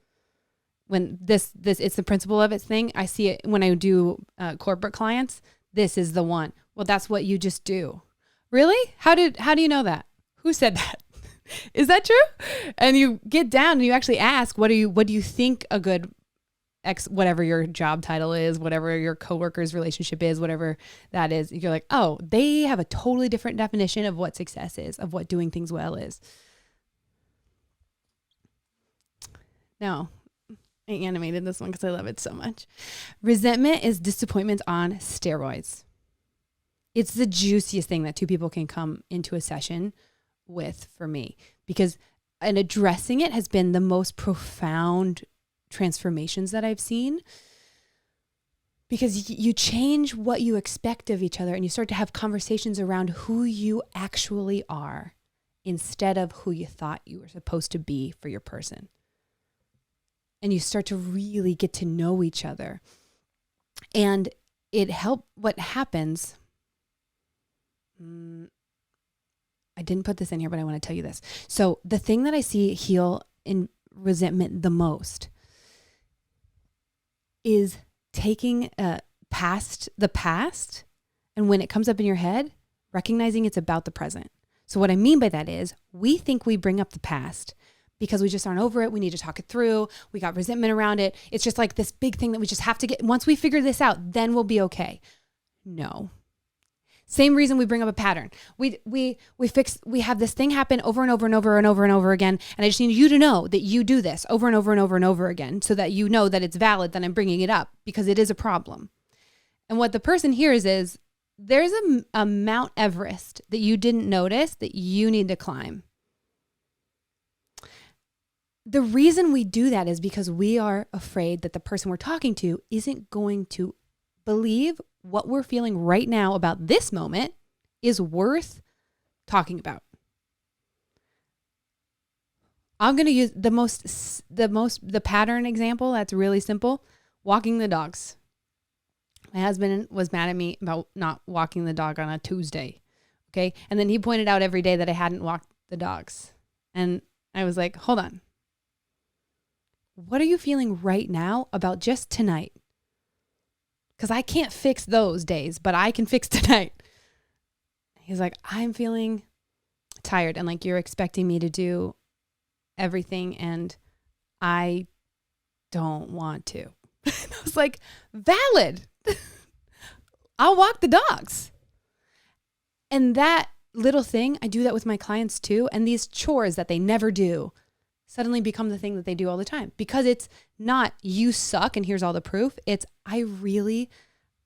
Speaker 1: When this it's the principle of it thing. I see it when I do corporate clients. This is the one. Well, that's what you just do. Really? How do you know that? Who said that? Is that true? And you get down and you actually ask, what do you think a good whatever your job title is, whatever your coworker's relationship is, whatever that is, you're like, oh, they have a totally different definition of what success is, of what doing things well is. No, I animated this one because I love it so much. Resentment is disappointment on steroids. It's the juiciest thing that two people can come into a session with for me, because addressing it has been the most profound transformations that I've seen, because you change what you expect of each other and you start to have conversations around who you actually are instead of who you thought you were supposed to be for your person. and you start to really get to know each other. And what happens, I didn't put this in here, but I want to tell you this. So the thing that I see heal in resentment the most is taking the past, and when it comes up in your head, recognizing it's about the present. So what I mean by that is we think we bring up the past because we just aren't over it. We need to talk it through. We got resentment around it. It's just like this big thing that we just have to get. Once we figure this out, then we'll be okay. No. Same reason we bring up a pattern. We have this thing happen over and over and over and over and over again. And I just need you to know that you do this over and over and over and over again so that you know that it's valid that I'm bringing it up because it is a problem. And what the person hears is there's a Mount Everest that you didn't notice that you need to climb. The reason we do that is because we are afraid that the person we're talking to isn't going to believe what we're feeling right now about this moment is worth talking about. I'm going to use the pattern example that's really simple. Walking the dogs. My husband was mad at me about not walking the dog on a Tuesday. Okay. And then he pointed out every day that I hadn't walked the dogs. And I was like, hold on. What are you feeling right now about just tonight? Because I can't fix those days, but I can fix tonight. He's like, I'm feeling tired. And like, you're expecting me to do everything. And I don't want to. And I was like, valid. I'll walk the dogs. And that little thing, I do that with my clients too. And these chores that they never do suddenly become the thing that they do all the time because it's not you suck and here's all the proof. It's I really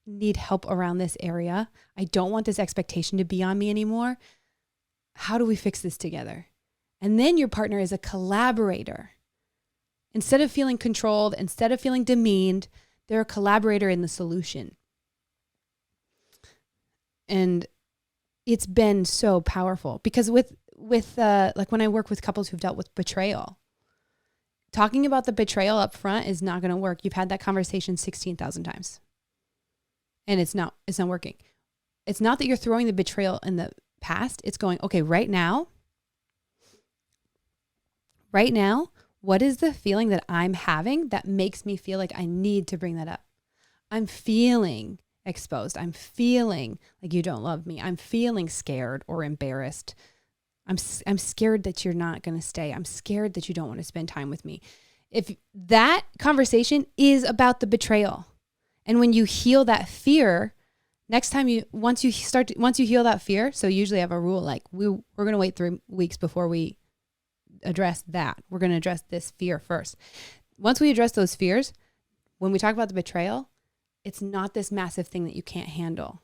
Speaker 1: need help around this area. I don't want this expectation to be on me anymore. How do we fix this together? And then your partner is a collaborator. Instead of feeling controlled, instead of feeling demeaned, they're a collaborator in the solution. And it's been so powerful because with like when I work with couples who've dealt with betrayal, talking about the betrayal up front is not going to work. You've had that conversation 16,000 times and it's not working. It's not that you're throwing the betrayal in the past. It's going, okay, right now, what is the feeling that I'm having that makes me feel like I need to bring that up? I'm feeling exposed. I'm feeling like you don't love me. I'm feeling scared or embarrassed. I'm scared that you're not going to stay. I'm scared that you don't want to spend time with me. If that conversation is about the betrayal, and when you heal that fear, next time once you heal that fear, so usually I have a rule like we're going to wait 3 weeks before we address that. We're going to address this fear first. Once we address those fears, when we talk about the betrayal, it's not this massive thing that you can't handle.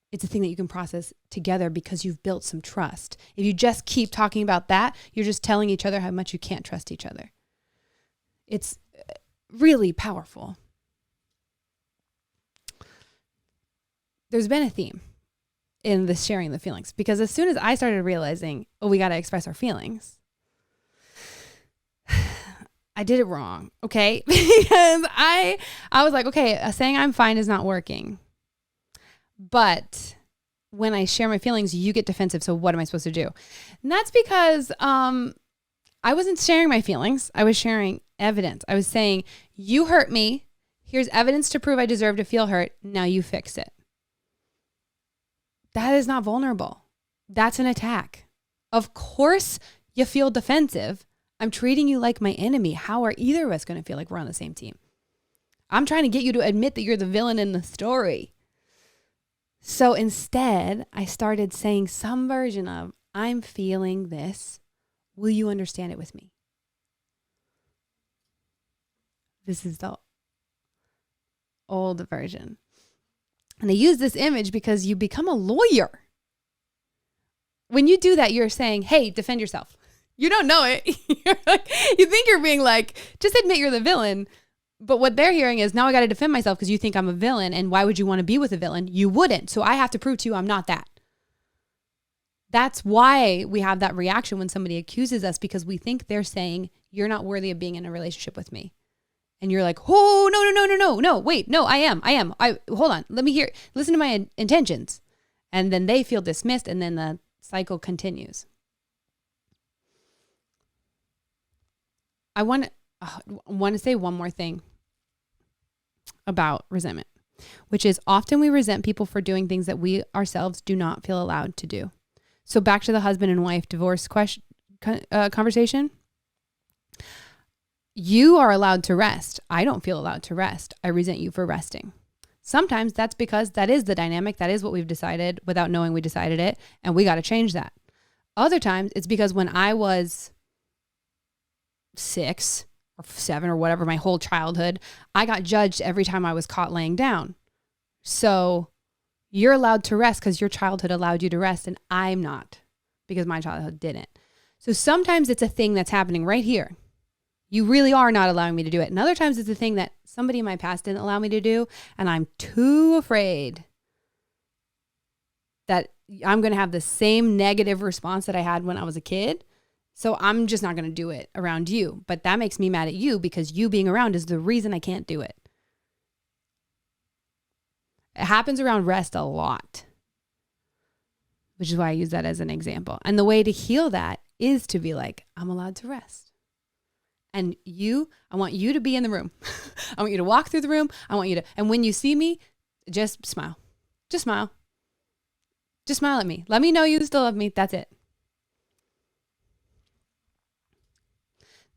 Speaker 1: It's a thing that you can process together because you've built some trust. If you just keep talking about that, you're just telling each other how much you can't trust each other. It's really powerful. There's been a theme in this sharing the feelings because as soon as I started realizing, we got to express our feelings, I did it wrong. Okay. Because I was like, okay, saying I'm fine is not working. But when I share my feelings, you get defensive. So what am I supposed to do? And that's because I wasn't sharing my feelings. I was sharing evidence. I was saying, you hurt me. Here's evidence to prove I deserve to feel hurt. Now you fix it. That is not vulnerable. That's an attack. Of course you feel defensive. I'm treating you like my enemy. How are either of us going to feel like we're on the same team? I'm trying to get you to admit that you're the villain in the story. So instead, I started saying some version of, I'm feeling this. Will you understand it with me? This is the old version. And I use this image because you become a lawyer. When you do that, you're saying, hey, defend yourself. You don't know it. You think you're being like, just admit you're the villain. But what they're hearing is, now I got to defend myself because you think I'm a villain. And why would you want to be with a villain? You wouldn't. So I have to prove to you I'm not that. That's why we have that reaction when somebody accuses us, because we think they're saying, you're not worthy of being in a relationship with me. And you're like, oh, no, wait, no, I am. Hold on, let me hear, listen to my intentions. And then they feel dismissed, and then the cycle continues. I want to say one more thing about resentment, which is often we resent people for doing things that we ourselves do not feel allowed to do. So back to the husband and wife divorce conversation. You are allowed to rest. I don't feel allowed to rest. I resent you for resting. Sometimes that's because that is the dynamic. That is what we've decided without knowing we decided it. And we got to change that. Other times it's because when I was 6 or 7 or whatever, my whole childhood, I got judged every time I was caught laying down. So you're allowed to rest because your childhood allowed you to rest, and I'm not, because my childhood didn't. So sometimes it's a thing that's happening right here. You really are not allowing me to do it. And other times it's a thing that somebody in my past didn't allow me to do, and I'm too afraid that I'm going to have the same negative response that I had when I was a kid. So I'm just not going to do it around you. But that makes me mad at you, because you being around is the reason I can't do it. It happens around rest a lot, which is why I use that as an example. And the way to heal that is to be like, I'm allowed to rest. And I want you to be in the room. I want you to walk through the room. And when you see me, just smile. Just smile. Just smile at me. Let me know you still love me. That's it.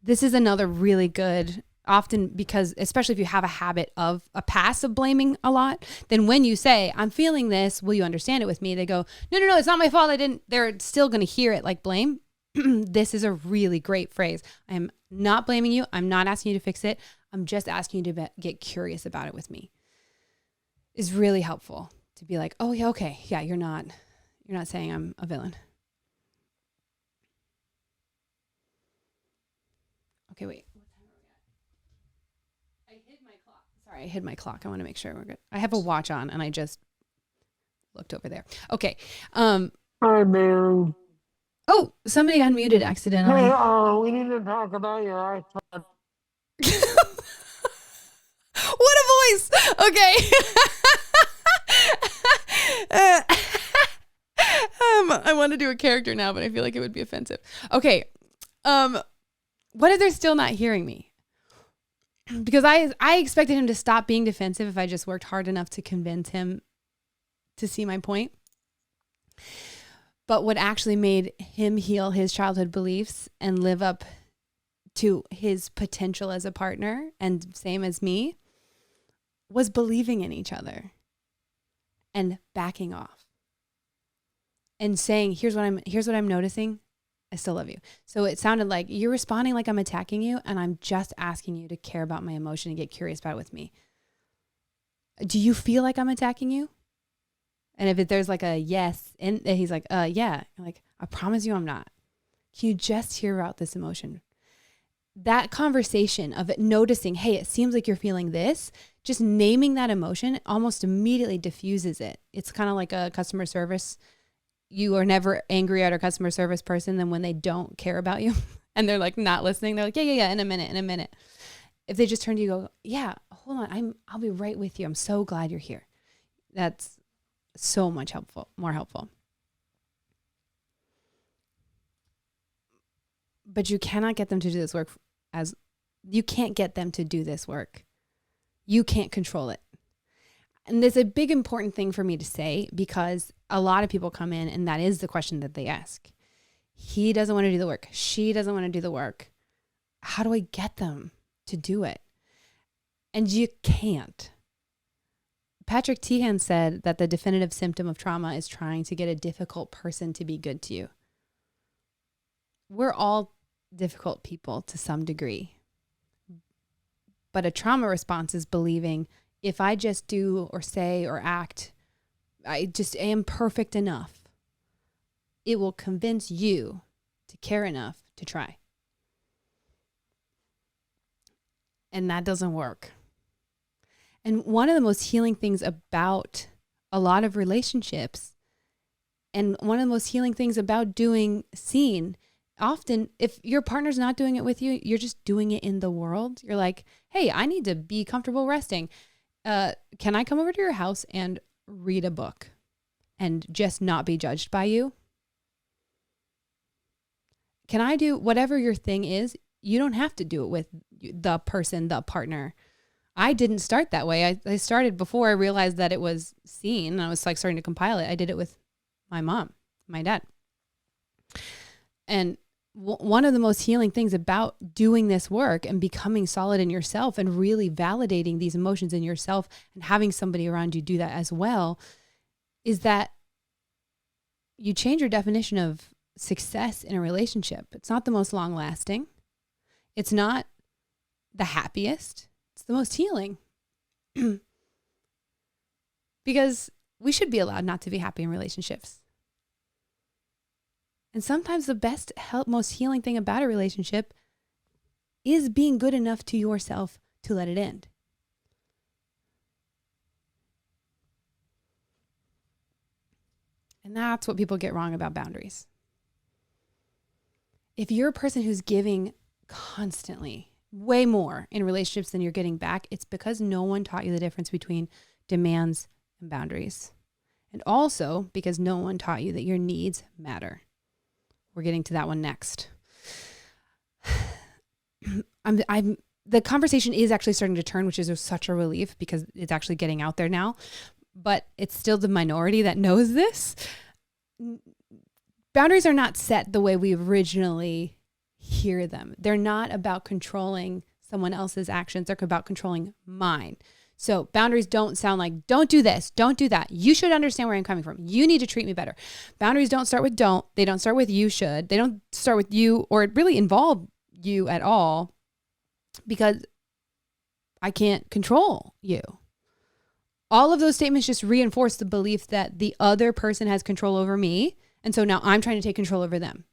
Speaker 1: This is another really good, often because, especially if you have a habit of a past of blaming a lot, then when you say, I'm feeling this, will you understand it with me? They go, no, it's not my fault. They're still going to hear it like blame. This is a really great phrase. I am not blaming you. I'm not asking you to fix it. I'm just asking you to get curious about it with me. It's really helpful to be like, oh yeah, okay. Yeah, you're not saying I'm a villain. Okay, wait. What time are we at? I hid my clock. Sorry, I hid my clock. I want to make sure we're good. I have a watch on, and I just looked over there. Okay. Hi, Mary. Oh, somebody unmuted accidentally.
Speaker 2: Hey, we need to talk about your iPad.
Speaker 1: What a voice. Okay. I want to do a character now, but I feel like it would be offensive. Okay. What if they're still not hearing me? Because I expected him to stop being defensive if I just worked hard enough to convince him to see my point. But what actually made him heal his childhood beliefs and live up to his potential as a partner, and same as me, was believing in each other and backing off and saying, here's what I'm noticing. I still love you. So it sounded like you're responding like I'm attacking you, and I'm just asking you to care about my emotion and get curious about it with me. Do you feel like I'm attacking you? And if there's like a yes, and he's like, yeah. I'm like, I promise you I'm not. Can you just hear out this emotion? That conversation of it, noticing, hey, it seems like you're feeling this, just naming that emotion almost immediately diffuses it. It's kind of like a customer service. You are never angry at a customer service person than when they don't care about you and they're like not listening. They're like, yeah, in a minute. If they just turn to you and go, yeah, hold on, I'll be right with you. I'm so glad you're here. That's so much more helpful. But you cannot get them to do this work you can't get them to do this work. You can't control it. And there's a big important thing for me to say, because a lot of people come in and that is the question that they ask. He doesn't want to do the work. She doesn't want to do the work. How do I get them to do it? And you can't. Patrick Teahan said that the definitive symptom of trauma is trying to get a difficult person to be good to you. We're all difficult people to some degree. But a trauma response is believing, if I just do or say or act, I just am perfect enough, it will convince you to care enough to try. And that doesn't work. And one of the most healing things about a lot of relationships And one of the most healing things about doing seen, often if your partner's not doing it with you, you're just doing it in the world. You're like, hey, I need to be comfortable resting. Can I come over to your house and read a book and just not be judged by you? Can I do whatever your thing is? You don't have to do it with the person, the partner. I didn't start that way. I started before I realized that it was seen. I was like starting to compile it. I did it with my mom, my dad. And one of the most healing things about doing this work and becoming solid in yourself and really validating these emotions in yourself and having somebody around you do that as well is that you change your definition of success in a relationship. It's not the most long lasting. It's not the happiest. It's the most healing. Because we should be allowed not to be happy in relationships. And sometimes the best, most healing thing about a relationship is being good enough to yourself to let it end. And that's what people get wrong about boundaries. If you're a person who's giving constantly, way more in relationships than you're getting back, it's because no one taught you the difference between demands and boundaries. And also because no one taught you that your needs matter. We're getting to that one next. The conversation is actually starting to turn, which is such a relief because it's actually getting out there now. But it's still the minority that knows this. Boundaries are not set the way we originally hear them. They're not about controlling someone else's actions. They're about controlling mine. So boundaries don't sound like, don't do this, don't do that. You should understand where I'm coming from. You need to treat me better. Boundaries don't start with don't. They don't start with you should. They don't start with you or really involve you at all because I can't control you. All of those statements just reinforce the belief that the other person has control over me. And so now I'm trying to take control over them.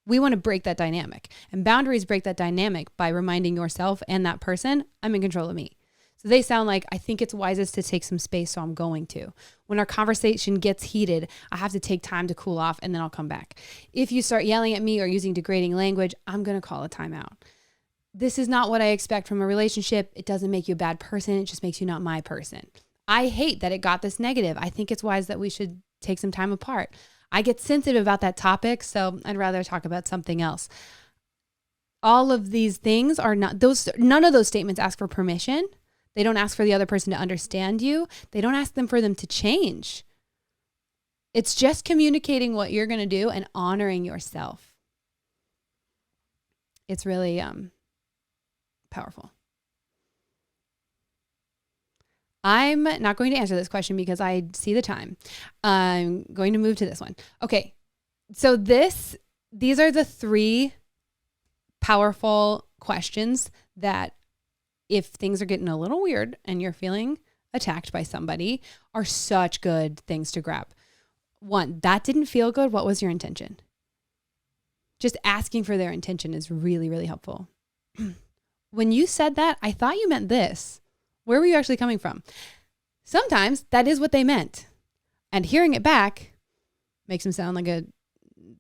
Speaker 1: We want to break that dynamic. And boundaries break that dynamic by reminding yourself and that person, I'm in control of me. So they sound like, I think it's wisest to take some space, so I'm going to. When our conversation gets heated, I have to take time to cool off and then I'll come back. If you start yelling at me or using degrading language, I'm going to call a timeout. This is not what I expect from a relationship. It doesn't make you a bad person. It just makes you not my person. I hate that it got this negative. I think it's wise that we should take some time apart. I get sensitive about that topic, so I'd rather talk about something else. All of these things are not those. None of those statements ask for permission. They don't ask for the other person to understand you. They don't ask them for them to change. It's just communicating what you're going to do and honoring yourself. It's really powerful. I'm not going to answer this question because I see the time. I'm going to move to this one. Okay. So these are the 3 powerful questions that if things are getting a little weird and you're feeling attacked by somebody are such good things to grab. 1, that didn't feel good. What was your intention? Just asking for their intention is really, really helpful. When you said that, I thought you meant this. Where were you actually coming from? Sometimes that is what they meant. And hearing it back makes them sound like a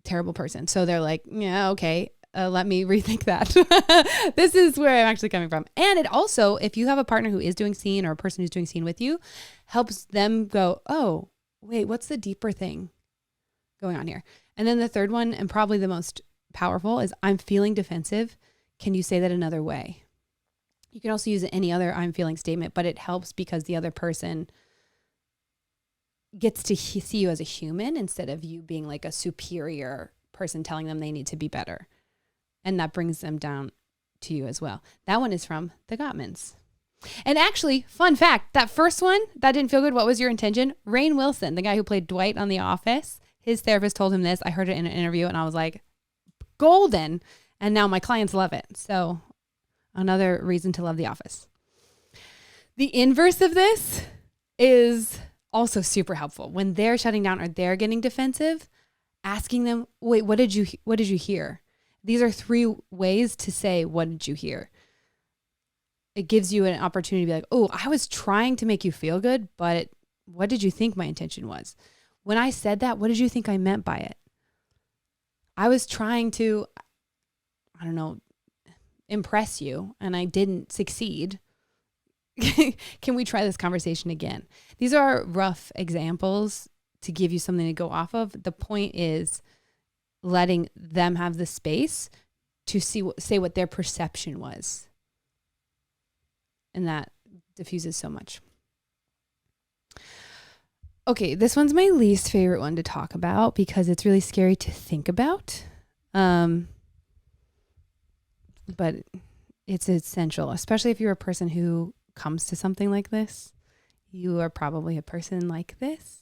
Speaker 1: terrible person. So they're like, yeah, okay, let me rethink that. This is where I'm actually coming from. And it also, if you have a partner who is doing scene or a person who's doing scene with you, helps them go, oh, wait, what's the deeper thing going on here? And then the third one, and probably the most powerful, is I'm feeling defensive. Can you say that another way? You can also use any other I'm feeling statement, but it helps because the other person gets to see you as a human instead of you being like a superior person telling them they need to be better. And that brings them down to you as well. That one is from the Gottmans. And actually, fun fact, that first one, that didn't feel good. What was your intention? Rainn Wilson, the guy who played Dwight on The Office, his therapist told him this. I heard it in an interview and I was like, golden. And now my clients love it. So another reason to love The Office. The inverse of this is also super helpful. When they're shutting down or they're getting defensive, asking them, wait, what did you hear? These are 3 ways to say, what did you hear? It gives you an opportunity to be like, oh, I was trying to make you feel good, but what did you think my intention was? When I said that, what did you think I meant by it? I was trying to, I don't know, impress you, and I didn't succeed. Can we try this conversation again? These are rough examples to give you something to go off of. The point is letting them have the space to say what their perception was. And that diffuses so much. Okay, this one's my least favorite one to talk about because it's really scary to think about. But it's essential, especially if you're a person who comes to something like this. You are probably a person like this.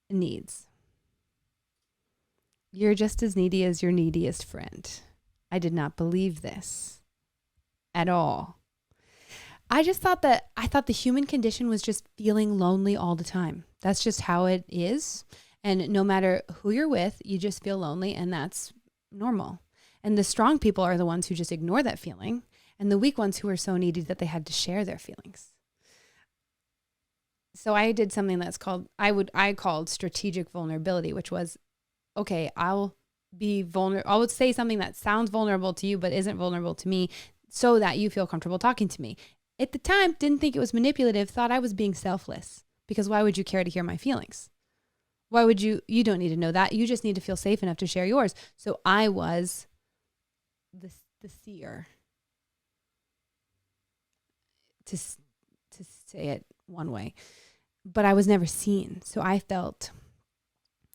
Speaker 1: Needs. You're just as needy as your neediest friend. I did not believe this at all. I thought the human condition was just feeling lonely all the time. That's just how it is. And no matter who you're with, you just feel lonely, and that's normal. And the strong people are the ones who just ignore that feeling, and the weak ones who are so needy that they had to share their feelings. So I did something that's called, I called strategic vulnerability, which was, okay, I'll be vulnerable. I would say something that sounds vulnerable to you, but isn't vulnerable to me, so that you feel comfortable talking to me. At the time, didn't think it was manipulative, thought I was being selfless, because why would you care to hear my feelings? Why would you don't need to know that. You just need to feel safe enough to share yours. So I was the seer, to say it one way, but I was never seen. So I felt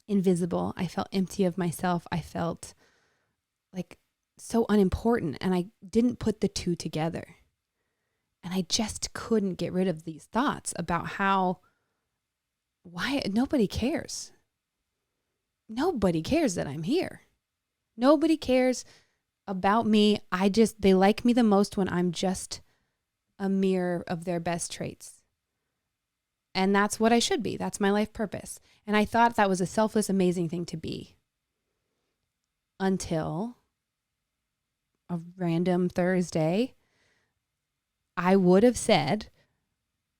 Speaker 1: invisible. I felt empty of myself. I felt like so unimportant, and I didn't put the two together. And I just couldn't get rid of these thoughts about why nobody cares. Nobody cares that I'm here. Nobody cares about me. They like me the most when I'm just a mirror of their best traits. And that's what I should be. That's my life purpose. And I thought that was a selfless, amazing thing to be. Until a random Thursday, I would have said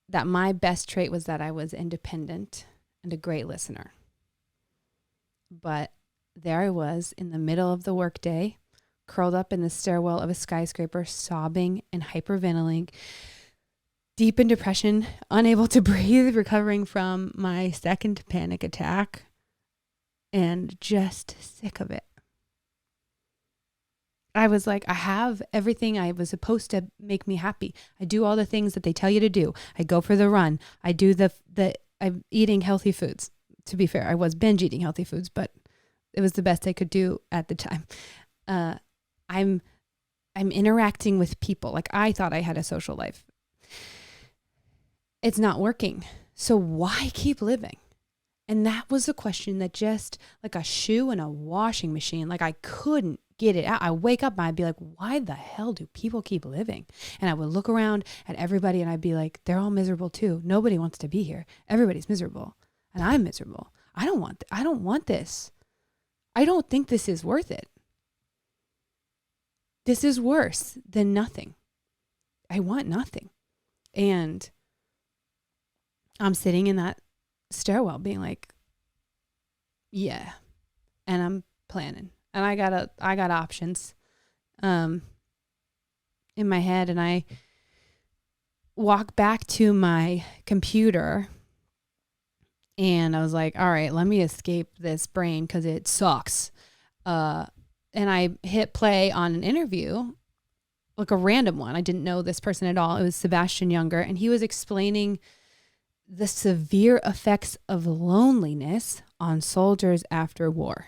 Speaker 1: that my best trait was that I was independent and a great listener. But there I was in the middle of the workday, curled up in the stairwell of a skyscraper, sobbing and hyperventilating, deep in depression, unable to breathe, recovering from my second panic attack, and just sick of it. I was like, I have everything I was supposed to make me happy. I do all the things that they tell you to do. I go for the run. I do I'm eating healthy foods. To be fair, I was binge eating healthy foods, but it was the best I could do at the time. I'm interacting with people. Like, I thought I had a social life. It's not working. So why keep living? And that was a question that just like a shoe in a washing machine, like I couldn't get it out. I wake up and I'd be like, why the hell do people keep living? And I would look around at everybody and I'd be like, they're all miserable too. Nobody wants to be here. Everybody's miserable. And I'm miserable. I don't want this. I don't think this is worth it. This is worse than nothing. I want nothing. And I'm sitting in that stairwell being like, yeah. And I'm planning. And I got options in my head, and I walk back to my computer and I was like, all right, let me escape this brain because it sucks. And I hit play on an interview, like a random one. I didn't know this person at all. It was Sebastian Younger, and he was explaining the severe effects of loneliness on soldiers after war.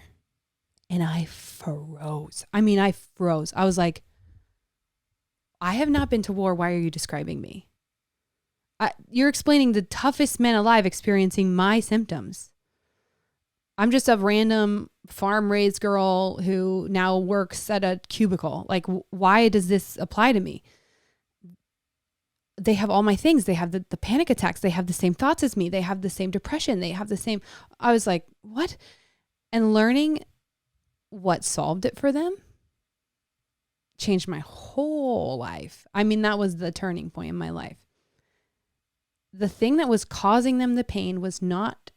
Speaker 1: And I froze. I was like, I have not been to war. Why are you describing me? You're explaining the toughest men alive experiencing my symptoms. I'm just a random farm-raised girl who now works at a cubicle. Like, why does this apply to me? They have all my things. They have the panic attacks. They have the same thoughts as me. They have the same depression. They have the same. I was like, what? And learning what solved it for them changed my whole life. I mean, that was the turning point in my life. the thing that was causing them the pain was not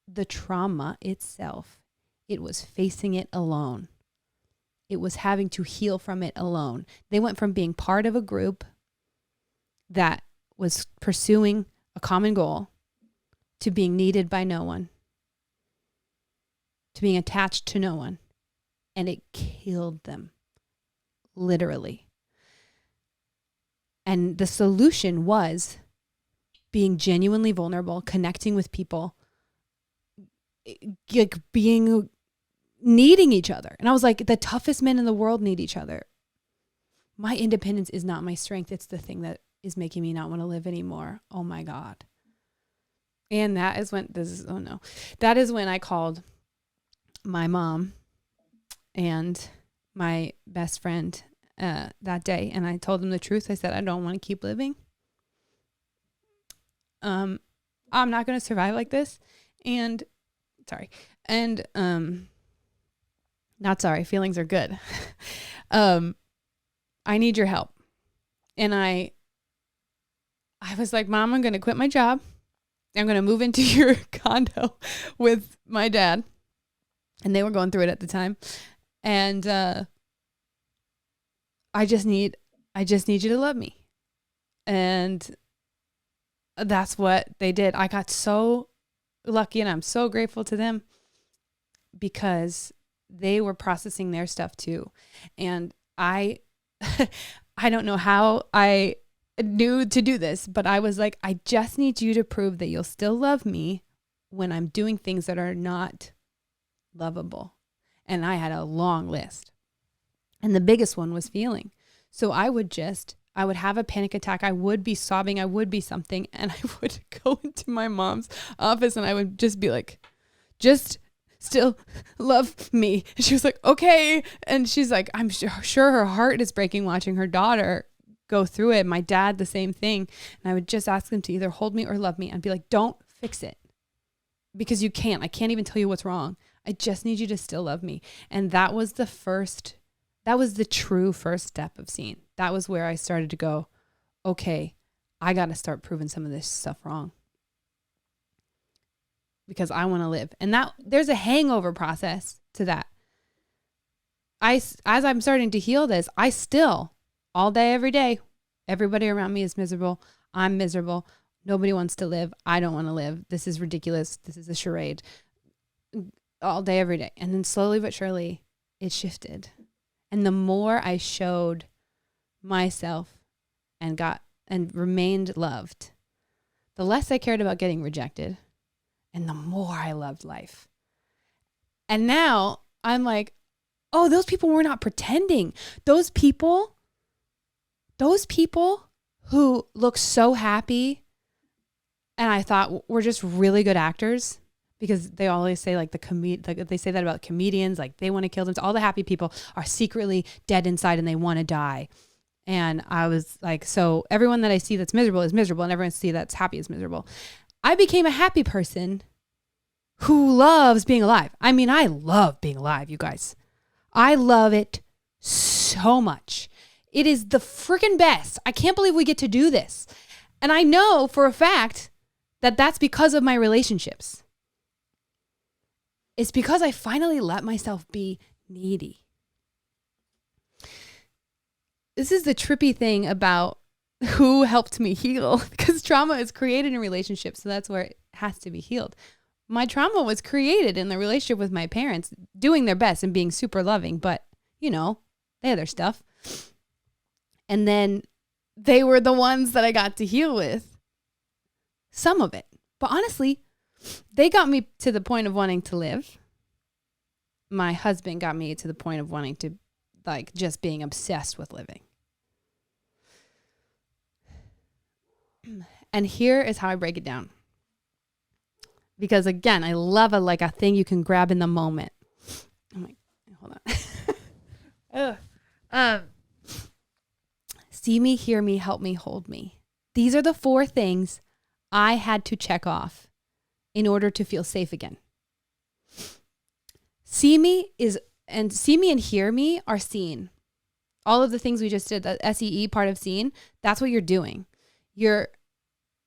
Speaker 1: the trauma itself. It was facing it alone. It was having to heal from it alone. They went from being part of a group that was pursuing a common goal to being needed by no one, to being attached to no one. And it killed them, literally. And the solution was being genuinely vulnerable, connecting with people, like needing each other. And I was like, the toughest men in the world need each other. My independence is not my strength. It's the thing that is making me not want to live anymore. Oh my God. And that is when that is when I called my mom and my best friend that day. And I told them the truth. I said, I don't want to keep living. I'm not going to survive like this. And not sorry. Feelings are good. I need your help. And I was like, Mom, I'm going to quit my job. I'm going to move into your condo with my dad. And they were going through it at the time. And I just need you to love me. And that's what they did. I got so lucky, and I'm so grateful to them because they were processing their stuff too. And I don't know how I knew to do this, but I was like, I just need you to prove that you'll still love me when I'm doing things that are not lovable. And I had a long list. And the biggest one was feeling. So I would have a panic attack. I would be sobbing. I would be something. And I would go into my mom's office and I would just be like, just still love me. And she was like, okay. And she's like, I'm sure her heart is breaking watching her daughter go through it. My dad, the same thing. And I would just ask them to either hold me or love me and be like, don't fix it because you can't. I can't even tell you what's wrong. I just need you to still love me. And that was the true first step of seeing. That was where I started to go, okay, I got to start proving some of this stuff wrong because I want to live. And that there's a hangover process to that. As I'm starting to heal this, I still, all day, every day, everybody around me is miserable. I'm miserable. Nobody wants to live. I don't want to live. This is ridiculous. This is a charade. All day, every day. And then slowly but surely, it shifted. And the more I showed myself and remained loved, the less I cared about getting rejected. And the more I loved life. And now I'm like, oh, those people were not pretending. Those people who look so happy and I thought were just really good actors because they always say like they say that about comedians, like they want to kill them. So all the happy people are secretly dead inside and they want to die. And I was like, so everyone that I see that's miserable is miserable and everyone I see that's happy is miserable. I became a happy person who loves being alive. I mean, I love being alive, you guys. I love it so much. It is the freaking best. I can't believe we get to do this. And I know for a fact that that's because of my relationships. It's because I finally let myself be needy. This is the trippy thing about who helped me heal, because trauma is created in relationships, so that's where it has to be healed. My trauma was created in the relationship with my parents, doing their best and being super loving, but, you know, they had their stuff. And then they were the ones that I got to heal with some of it. But honestly, they got me to the point of wanting to live. My husband got me to the point of wanting to, like, just being obsessed with living. And here is how I break it down. Because again, I love a thing you can grab in the moment. Oh my, hold on. See me, hear me, help me, hold me. These are the 4 things I had to check off in order to feel safe again. See me and hear me are seen. All of the things we just did, the SEE part of seen, that's what you're doing. You're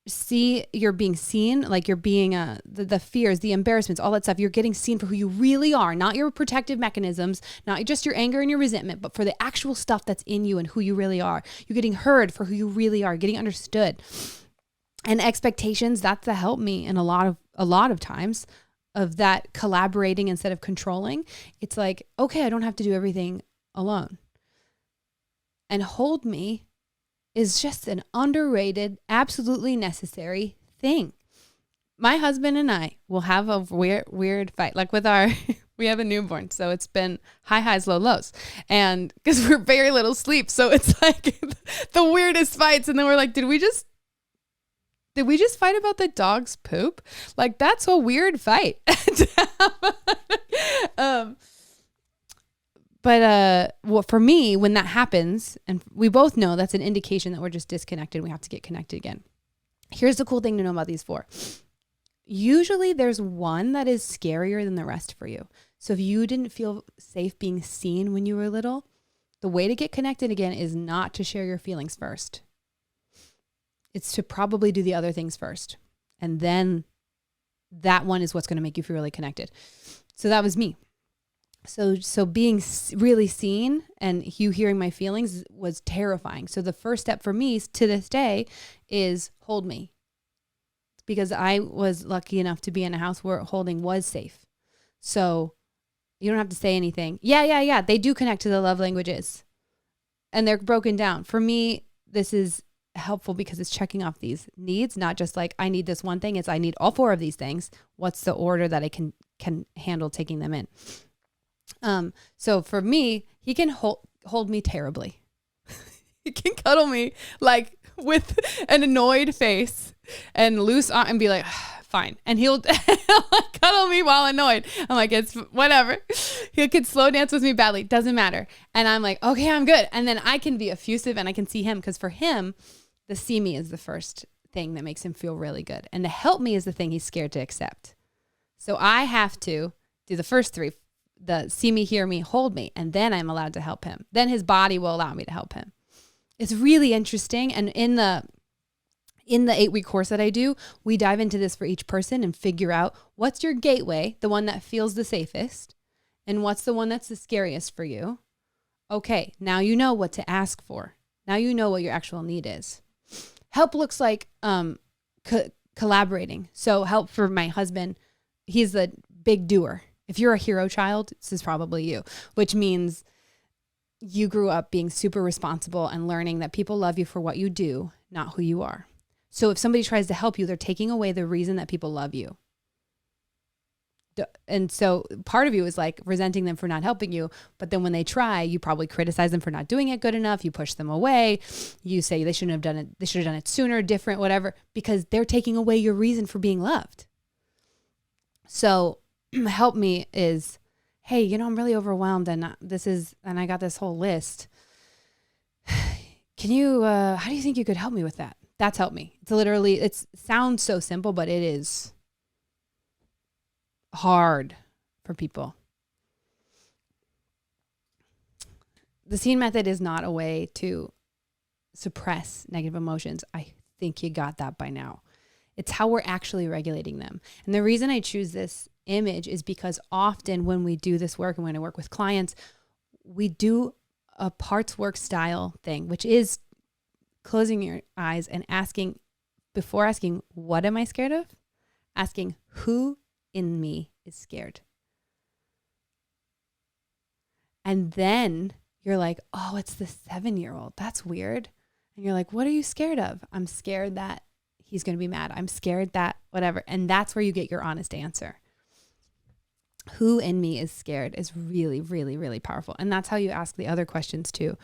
Speaker 1: see you're being seen, like you're being the fears, the embarrassments, all that stuff. You're getting seen for who you really are, not your protective mechanisms, not just your anger and your resentment, but for the actual stuff that's in you and who you really are. You're getting heard for who you really are, getting understood. And expectations, that's the help me in a lot of times of that collaborating instead of controlling. It's like, okay, I don't have to do everything alone. And hold me is just an underrated, absolutely necessary thing. My husband and I will have a weird fight, like with we have a newborn, so it's been high highs, low lows, and because we're very little sleep, so it's like the weirdest fights. And then we're like, did we just fight about the dog's poop? Like, that's a weird fight. But well, for me, when that happens, and we both know that's an indication that we're just disconnected, we have to get connected again. Here's the cool thing to know about these 4. Usually there's one that is scarier than the rest for you. So if you didn't feel safe being seen when you were little, the way to get connected again is not to share your feelings first. It's to probably do the other things first. And then that one is what's going to make you feel really connected. So that was me. So being really seen and you hearing my feelings was terrifying. So the first step for me to this day is hold me. Because I was lucky enough to be in a house where holding was safe. So you don't have to say anything. Yeah. They do connect to the love languages. And they're broken down. For me, this is helpful because it's checking off these needs, not just like I need this one thing. It's I need all 4 of these things. What's the order that I can handle taking them in? So for me, he can hold me terribly. He can cuddle me like with an annoyed face and loose arm and be like, fine. And he'll cuddle me while annoyed. I'm like, it's whatever. He could slow dance with me badly. Doesn't matter. And I'm like, okay, I'm good. And then I can be effusive and I can see him. Cause for him, the see me is the first thing that makes him feel really good. And the help me is the thing he's scared to accept. So I have to do the first 3, the see me, hear me, hold me. And then I'm allowed to help him. Then his body will allow me to help him. It's really interesting. And in the 8-week course that I do, we dive into this for each person and figure out what's your gateway, the one that feels the safest, and what's the one that's the scariest for you. Okay, now you know what to ask for. Now you know what your actual need is. Help looks like collaborating. So help for my husband, he's a big doer. If you're a hero child, this is probably you, which means you grew up being super responsible and learning that people love you for what you do, not who you are. So if somebody tries to help you, they're taking away the reason that people love you. And so part of you is like resenting them for not helping you. But then when they try, you probably criticize them for not doing it good enough. You push them away. You say they shouldn't have done it. They should have done it sooner, different, whatever, because they're taking away your reason for being loved. So help me is, hey, I'm really overwhelmed and I got this whole list. Can you, how do you think you could help me with that? That's help me. It's literally, it sounds so simple, but it is hard for people. The scene method is not a way to suppress negative emotions. I think you got that by now. It's how we're actually regulating them. And the reason I choose this image is because often when we do this work and when I work with clients, we do a parts work style thing, which is closing your eyes and asking, before asking, what am I scared of? Asking, who in me is scared? And then you're like, oh, it's the 7-year-old. That's weird. And you're like, what are you scared of? I'm scared that he's going to be mad. I'm scared that whatever. And that's where you get your honest answer. Who in me is scared is really, really, really powerful. And that's how you ask the other questions too.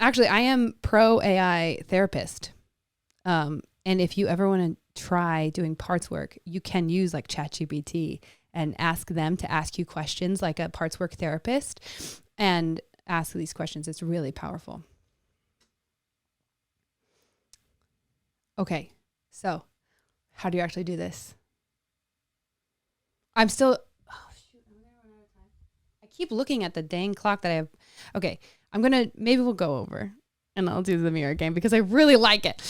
Speaker 1: Actually, I am pro AI therapist. And if you ever want to try doing parts work, you can use like ChatGPT and ask them to ask you questions like a parts work therapist and ask these questions. It's really powerful. Okay, so how do you actually do this? I'm still, I keep looking at the dang clock that I have. Okay, maybe we'll go over and I'll do the mirror game because I really like it.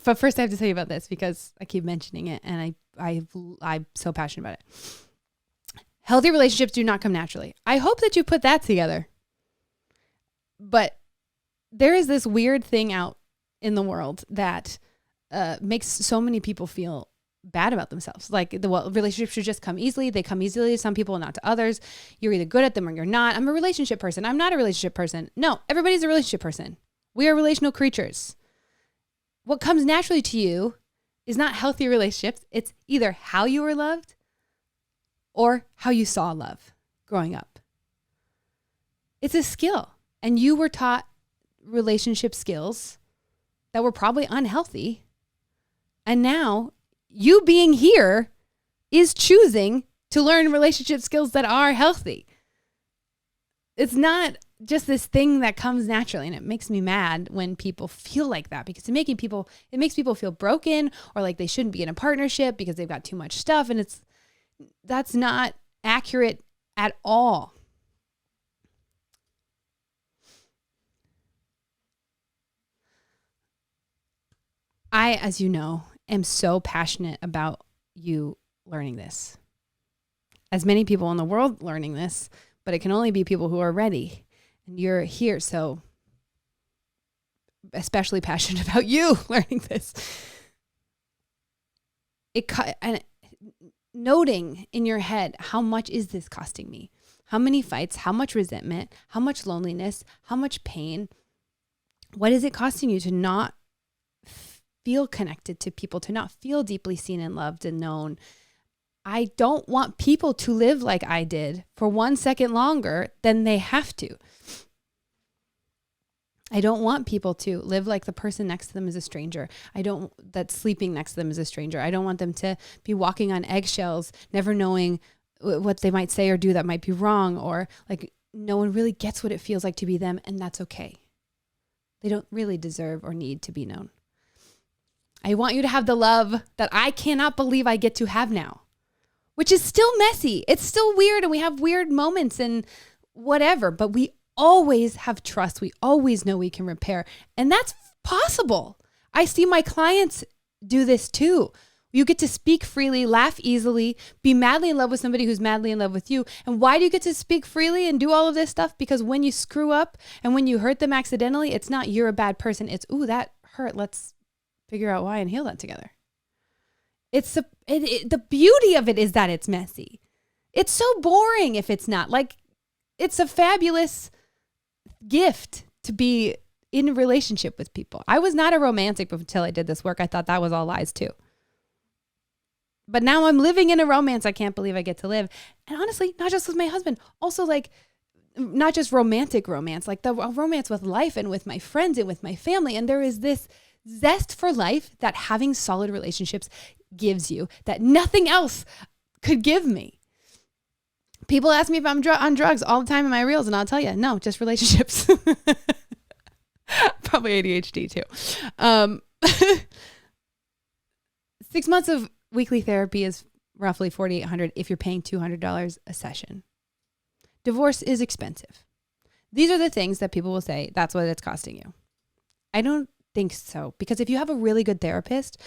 Speaker 1: But first I have to tell you about this because I keep mentioning it and I'm so passionate about it. Healthy relationships do not come naturally. I hope that you put that together. But there is this weird thing out in the world that makes so many people feel bad about themselves. Like relationships should just come easily. They come easily to some people, not to others. You're either good at them or you're not. I'm a relationship person. I'm not a relationship person. No, everybody's a relationship person. We are relational creatures. What comes naturally to you is not healthy relationships. It's either how you were loved or how you saw love growing up. It's a skill. And you were taught relationship skills that were probably unhealthy. And now you being here is choosing to learn relationship skills that are healthy. It's not just this thing that comes naturally. And it makes me mad when people feel like that because it makes people feel broken or like they shouldn't be in a partnership because they've got too much stuff. And that's not accurate at all. I, as you know, am so passionate about you learning this. As many people in the world learning this, but it can only be people who are ready. And you're here, so especially passionate about you learning this. And noting in your head, how much is this costing me? How many fights? How much resentment? How much loneliness? How much pain? What is it costing you to not feel connected to people, to not feel deeply seen and loved and known? I don't want people to live like I did for 1 second longer than they have to. I don't want people to live like the person next to them is a stranger. That sleeping next to them is a stranger. I don't want them to be walking on eggshells, never knowing what they might say or do that might be wrong, or like no one really gets what it feels like to be them, and that's okay. They don't really deserve or need to be known. I want you to have the love that I cannot believe I get to have now, which is still messy. It's still weird and we have weird moments and whatever, but we always have trust. We always know we can repair, and that's possible. I see my clients do this too. You get to speak freely, laugh easily, be madly in love with somebody who's madly in love with you. And why do you get to speak freely and do all of this stuff? Because when you screw up and when you hurt them accidentally, it's not you're a bad person. It's, ooh, that hurt. Let's figure out why and heal that together. The beauty of it is that it's messy. It's so boring if it's not. Like, it's a fabulous gift to be in a relationship with people. I was not a romantic until I did this work. I thought that was all lies too. But now I'm living in a romance I can't believe I get to live. And honestly, not just with my husband, also like not just romantic romance, like the romance with life and with my friends and with my family. And there is this zest for life that having solid relationships gives you that nothing else could give me. People ask me if I'm on drugs all the time in my reels, and I'll tell you, no, just relationships. Probably ADHD too. 6 months of weekly therapy is roughly $4,800 if you're paying $200 a session. Divorce is expensive. These are the things that people will say, that's what it's costing you. I don't think so, because if you have a really good therapist,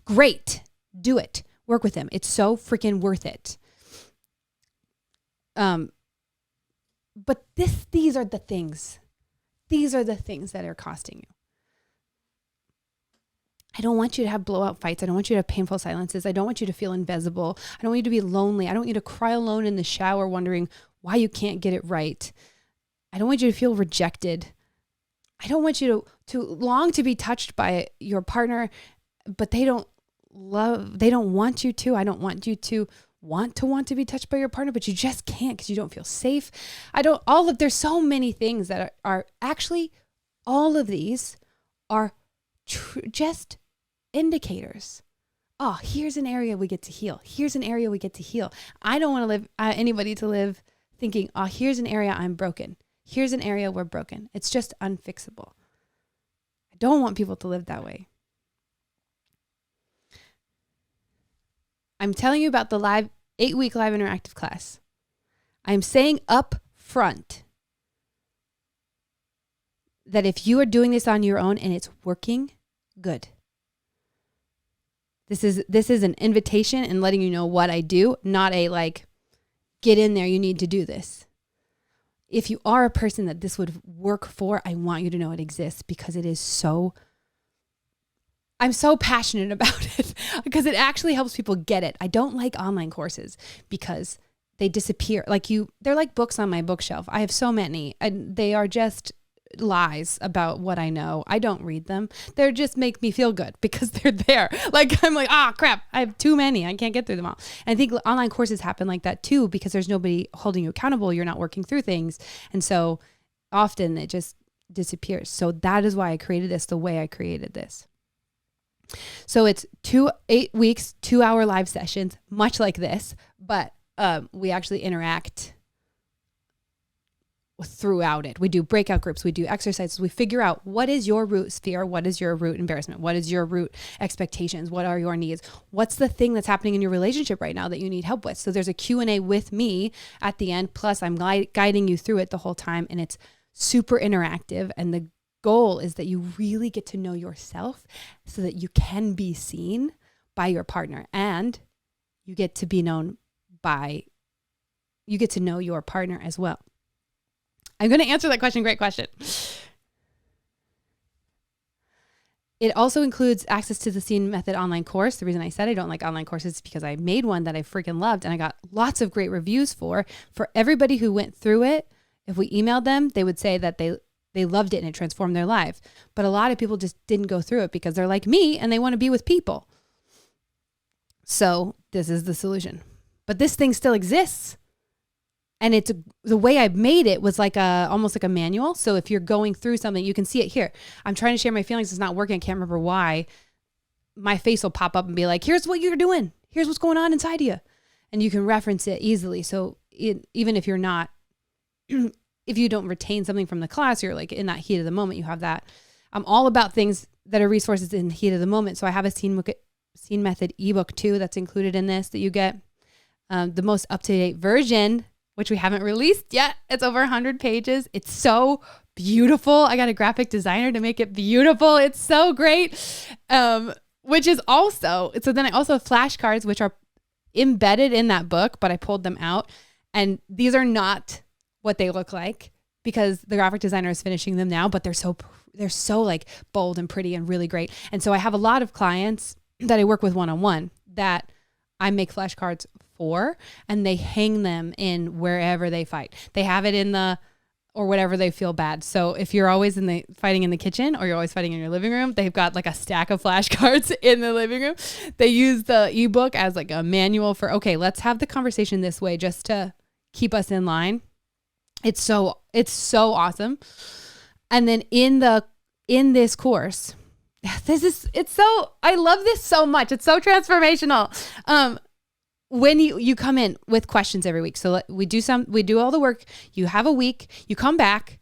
Speaker 1: great, do it. Work with them. It's so freaking worth it. But these are the things. These are the things that are costing you. I don't want you to have blowout fights. I don't want you to have painful silences. I don't want you to feel invisible. I don't want you to be lonely. I don't want you to cry alone in the shower wondering why you can't get it right. I don't want you to feel rejected. I don't want you to long to be touched by your partner, but they don't want you to. I don't want you to want to be touched by your partner, but you just can't because you don't feel safe. There's so many things that are actually, all of these are just indicators. Oh, here's an area we get to heal. Here's an area we get to heal. I don't want to live anybody to live thinking, oh, here's an area I'm broken. Here's an area we're broken. It's just unfixable. I don't want people to live that way. I'm telling you about the 8-week live interactive class. I'm saying up front that if you are doing this on your own and it's working, good. This is an invitation and letting you know what I do, not a like, get in there, you need to do this. If you are a person that this would work for, I want you to know it exists because it is so, I'm so passionate about it because it actually helps people get it. I don't like online courses because they disappear. They're like books on my bookshelf. I have so many and they are just lies about what I know. I don't read them. They just make me feel good because they're there. Like I'm like, crap, I have too many. I can't get through them all. And I think online courses happen like that too because there's nobody holding you accountable. You're not working through things. And so often it just disappears. So that is why I created this the way I created this. So it's 8 weeks, 2-hour live sessions, much like this, but we actually interact throughout it. We do breakout groups, we do exercises, we figure out what is your root fear, what is your root embarrassment, what is your root expectations, what are your needs, what's the thing that's happening in your relationship right now that you need help with. So there's a Q&A with me at the end, plus I'm guiding you through it the whole time, and it's super interactive, and the goal is that you really get to know yourself so that you can be seen by your partner, and you get to know your partner as well. I'm going to answer that question. Great question. It also includes access to the Scene Method online course. The reason I said I don't like online courses is because I made one that I freaking loved and I got lots of great reviews for everybody who went through it. If we emailed them, they would say that they loved it and it transformed their life. But a lot of people just didn't go through it because they're like me and they want to be with people. So this is the solution. But this thing still exists. And it's the way I've made it was like almost like a manual. So if you're going through something, you can see it here. I'm trying to share my feelings. It's not working. I can't remember why. My face will pop up and be like, here's what you're doing. Here's what's going on inside you. And you can reference it easily. So even if you're not, if you don't retain something from the class, you're like in that heat of the moment, you have that. I'm all about things that are resources in the heat of the moment. So I have a Scene Method ebook too that's included in this that you get. The most up-to-date version, which we haven't released yet. It's over 100 pages. It's so beautiful. I got a graphic designer to make it beautiful. It's so great. Which is also, so then I also have flashcards, which are embedded in that book, but I pulled them out. And these are not what they look like because the graphic designer is finishing them now, but they're so like bold and pretty and really great. And so I have a lot of clients that I work with one-on-one that I make flashcards for, and they hang them in wherever they fight. They have it or whatever they feel bad. So if you're always fighting in the kitchen or you're always fighting in your living room, they've got like a stack of flashcards in the living room. They use the ebook as like a manual for, okay, let's have the conversation this way just to keep us in line. It's so awesome. And then in this course, I love this so much. It's so transformational. When you come in with questions every week. So we do all the work. You have a week, you come back,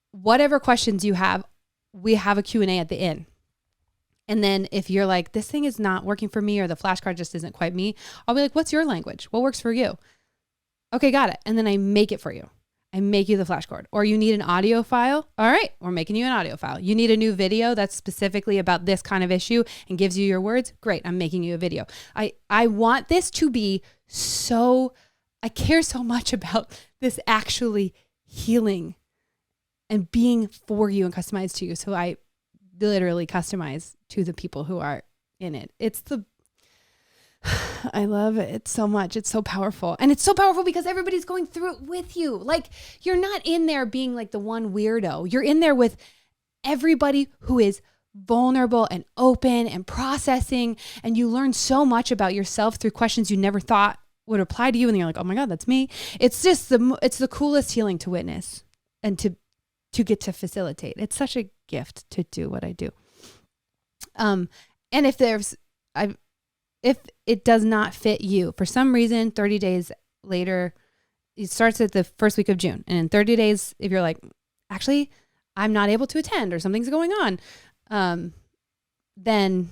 Speaker 1: whatever questions you have, we have a Q&A at the end. And then if you're like, this thing is not working for me or the flashcard just isn't quite me, I'll be like, what's your language? What works for you? Okay, got it. And then I make it for you. I make you the flashcard. Or you need an audio file. All right, we're making you an audio file. You need a new video that's specifically about this kind of issue and gives you your words. Great, I'm making you a video. I want this to be I care so much about this actually healing and being for you and customized to you. So I literally customize to the people who are in it. I love it so much. It's so powerful. And it's so powerful because everybody's going through it with you. Like you're not in there being like the one weirdo. You're in there with everybody who is vulnerable and open and processing. And you learn so much about yourself through questions you never thought would apply to you. And you're like, oh my God, that's me. It's just it's the coolest healing to witness and to get to facilitate. It's such a gift to do what I do. And if it does not fit you, for some reason, 30 days later, it starts at the first week of June. And in 30 days, if you're like, actually, I'm not able to attend or something's going on, then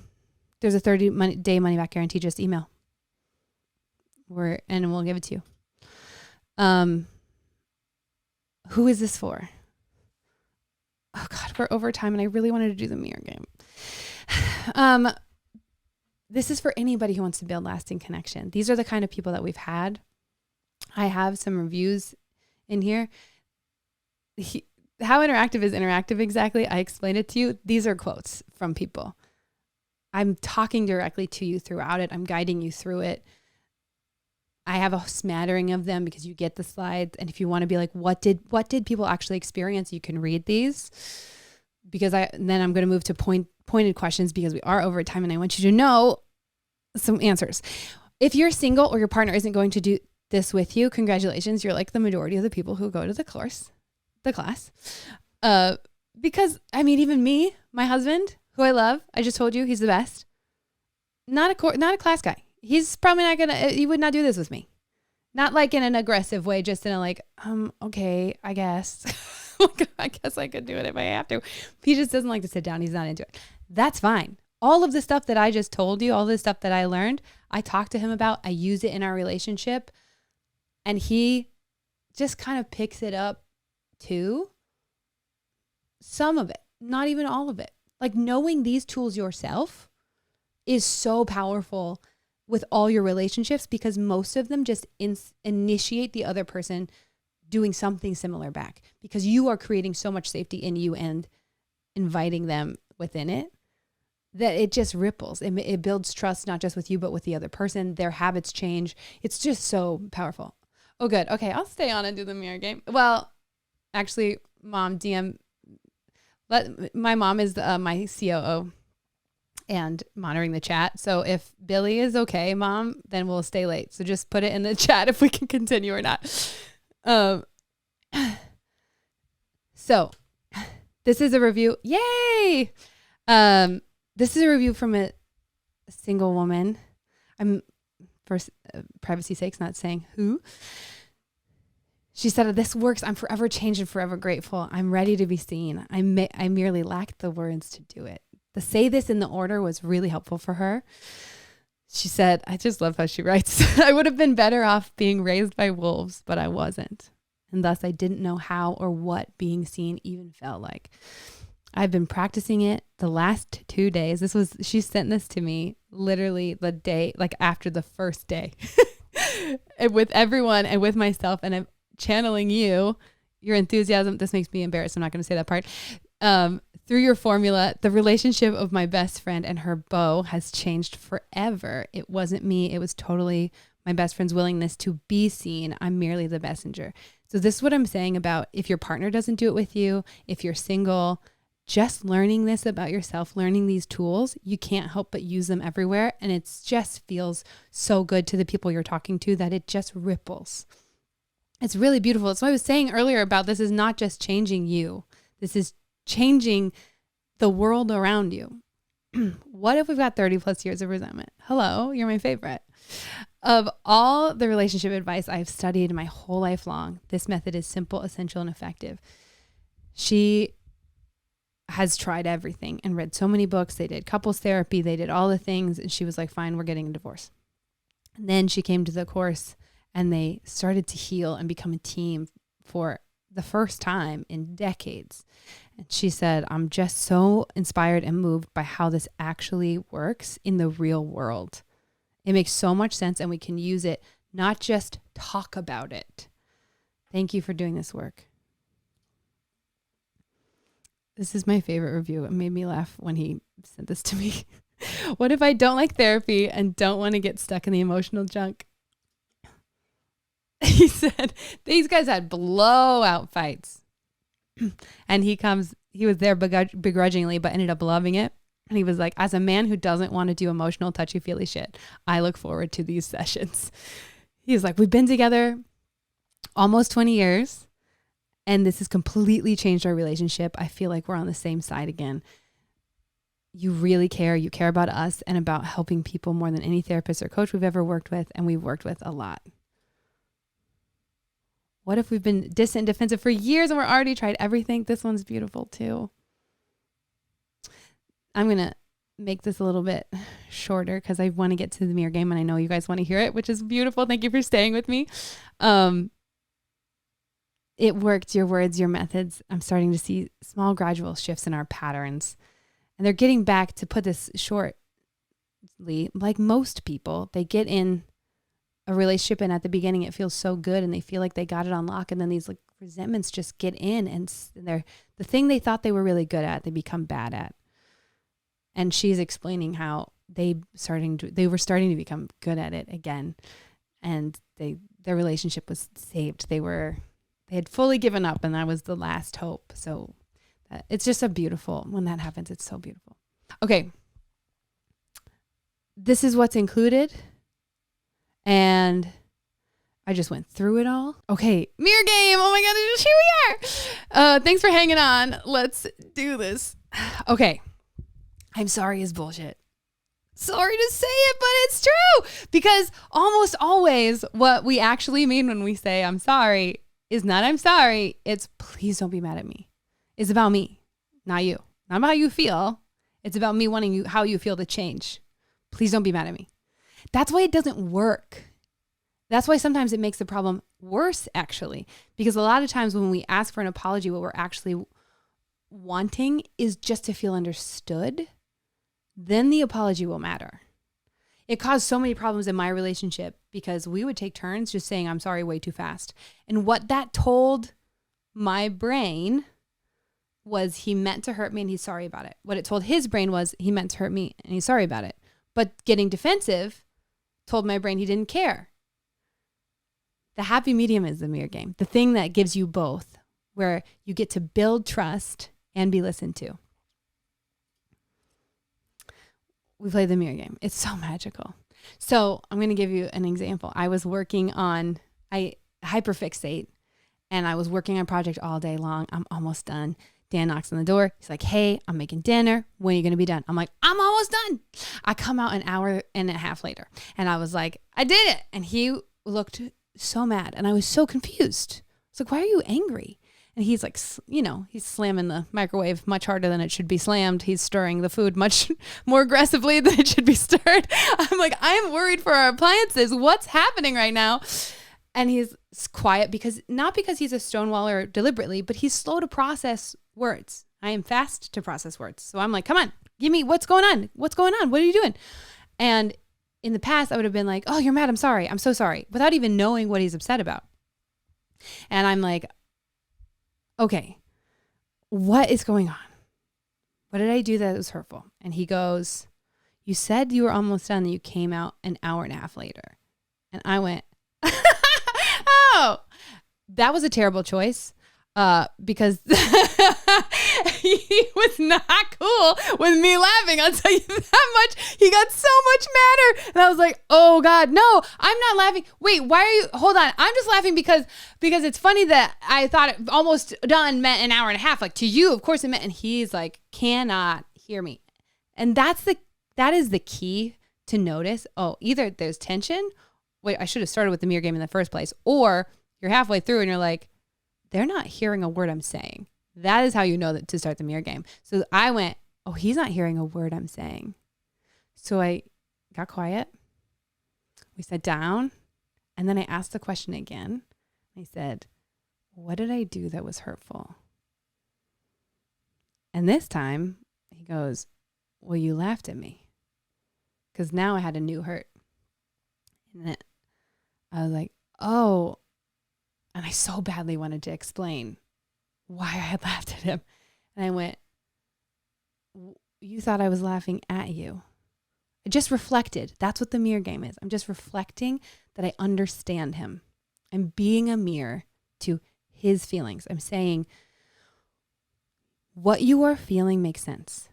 Speaker 1: there's a 30-day money-back guarantee. Just email. And we'll give it to you. Who is this for? Oh, God, we're over time, and I really wanted to do the mirror game. this is for anybody who wants to build lasting connection. These are the kind of people that we've had. I have some reviews in here. How interactive is interactive exactly? I explained it to you. These are quotes from people. I'm talking directly to you throughout it. I'm guiding you through it. I have a smattering of them because you get the slides. And if you want to be like, what did people actually experience? You can read these because then I'm going to move to pointed questions because we are over time and I want you to know some answers. If you're single or your partner isn't going to do this with you, congratulations. You're like the majority of the people who go to the class. Because I mean, even me, my husband, who I love, I just told you he's the best. Not a class guy. He's probably he would not do this with me. Not like in an aggressive way, just in a like, okay, I guess. I guess I could do it if I have to. He just doesn't like to sit down. He's not into it. That's fine. All of the stuff that I just told you, all the stuff that I learned, I talked to him about. I use it in our relationship. And he just kind of picks it up too. Some of it, not even all of it. Like knowing these tools yourself is so powerful with all your relationships because most of them just initiate the other person doing something similar back because you are creating so much safety in you and inviting them within it that it just ripples. It builds trust, not just with you, but with the other person. Their habits change. It's just so powerful. Oh, good. Okay, I'll stay on and do the mirror game. Well, actually, Mom, DM. My mom is my COO and monitoring the chat. So if Billy is okay, Mom, then we'll stay late. So just put it in the chat if we can continue or not. So this is a review. Yay! This is a review from a single woman. I'm, for privacy sakes, not saying who. She said, this works. I'm forever changed and forever grateful. I'm ready to be seen. I merely lacked the words to do it. The say this in the order was really helpful for her. She said, I just love how she writes. I would have been better off being raised by wolves, but I wasn't. And thus I didn't know how or what being seen even felt like. I've been practicing it the last 2 days. She sent this to me literally the day, like after the first day with everyone and with myself. And I'm channeling your enthusiasm. This makes me embarrassed. I'm not going to say that part. Through your formula, the relationship of my best friend and her beau has changed forever. It wasn't me. It was totally my best friend's willingness to be seen. I'm merely the messenger. So this is what I'm saying about if your partner doesn't do it with you, if you're single, just learning this about yourself, learning these tools, you can't help but use them everywhere. And it just feels so good to the people you're talking to that it just ripples. It's really beautiful. That's what I was saying earlier about this is not just changing you. This is changing the world around you. What if we've got 30 plus years of resentment? Hello, you're my favorite. Of all the relationship advice I've studied my whole life long, this method is simple, essential, and effective. She has tried everything and read so many books. They did couples therapy. They did all the things. And she was like, fine, we're getting a divorce. And then she came to the course and they started to heal and become a team for the first time in decades. And she said, I'm just so inspired and moved by how this actually works in the real world. It makes so much sense and we can use it, not just talk about it. Thank you for doing this work. This is my favorite review. It made me laugh when he sent this to me. What if I don't like therapy and don't want to get stuck in the emotional junk? He said, these guys had blowout fights. And he was there begrudgingly, but ended up loving it. And he was like, as a man who doesn't want to do emotional touchy-feely shit, I look forward to these sessions. He was like, we've been together almost 20 years. And this has completely changed our relationship. I feel like we're on the same side again. You really care. You care about us and about helping people more than any therapist or coach we've ever worked with. And we've worked with a lot. What if we've been distant and defensive for years and we're already tried everything? This one's beautiful too. I'm going to make this a little bit shorter because I want to get to the mirror game and I know you guys want to hear it, which is beautiful. Thank you for staying with me. It worked, your words, your methods. I'm starting to see small gradual shifts in our patterns. And they're getting back, to put this short, like most people, they get in a relationship and at the beginning it feels so good and they feel like they got it on lock, and then these like resentments just get in and they're the thing they thought they were really good at, they become bad at. And she's explaining how they were starting to become good at it again, and their relationship was saved. They had fully given up, and that was the last hope. So it's just when that happens, it's so beautiful. Okay. This is what's included. And I just went through it all. Okay. Mirror game. Oh my God. Here we are. Thanks for hanging on. Let's do this. Okay. I'm sorry is bullshit. Sorry to say it, but it's true. Because almost always what we actually mean when we say I'm sorry is not I'm sorry. It's please don't be mad at me. It's about me, not you. Not about how you feel. It's about me wanting how you feel to change. Please don't be mad at me. That's why it doesn't work. That's why sometimes it makes the problem worse, actually. Because a lot of times when we ask for an apology, what we're actually wanting is just to feel understood. Then the apology will matter. It caused so many problems in my relationship because we would take turns just saying, I'm sorry, way too fast. And what that told my brain was he meant to hurt me and he's sorry about it. What it told his brain was he meant to hurt me and he's sorry about it. But getting defensive told my brain he didn't care. The happy medium is the mirror game. The thing that gives you both, where you get to build trust and be listened to. We play the mirror game. It's so magical. So I'm going to give you an example. I was working on, I hyperfixate, and I was working on a project all day long. I'm almost done. Dan knocks on the door. He's like, hey, I'm making dinner. When are you going to be done? I'm like, I'm almost done. I come out an hour and a half later, and I was like, I did it. And he looked so mad, and I was so confused. I was like, why are you angry? And he's like, he's slamming the microwave much harder than it should be slammed. He's stirring the food much more aggressively than it should be stirred. I'm like, I am worried for our appliances. What's happening right now? And he's quiet not because he's a stonewaller deliberately, but he's slow to process words. I am fast to process words. So I'm like, come on, give me what's going on? What's going on? What are you doing? And in the past, I would have been like, oh, you're mad. I'm sorry. I'm so sorry. Without even knowing what he's upset about. And I'm like, okay, what is going on? What did I do that was hurtful? And he goes, you said you were almost done and you came out an hour and a half later. And I went, oh, that was a terrible choice. Because he was not cool with me laughing. I'll tell you that much. He got so much madder. And I was like, oh God, no, I'm not laughing. Wait, why are you, hold on. I'm just laughing because it's funny that I thought it almost done meant an hour and a half. Like to you, of course it meant, and he's like, cannot hear me. And that is the key to notice. Oh, either there's tension. Wait, I should have started with the mirror game in the first place. Or you're halfway through and you're like, they're not hearing a word I'm saying. That is how you know that to start the mirror game. So I went, oh, he's not hearing a word I'm saying. So I got quiet. We sat down. And then I asked the question again. I said, what did I do that was hurtful? And this time he goes, well, you laughed at me. Because now I had a new hurt. And then I was like, oh. And I so badly wanted to explain why I had laughed at him. And I went, you thought I was laughing at you. I just reflected. That's what the mirror game is. I'm just reflecting that I understand him. I'm being a mirror to his feelings. I'm saying, what you are feeling makes sense.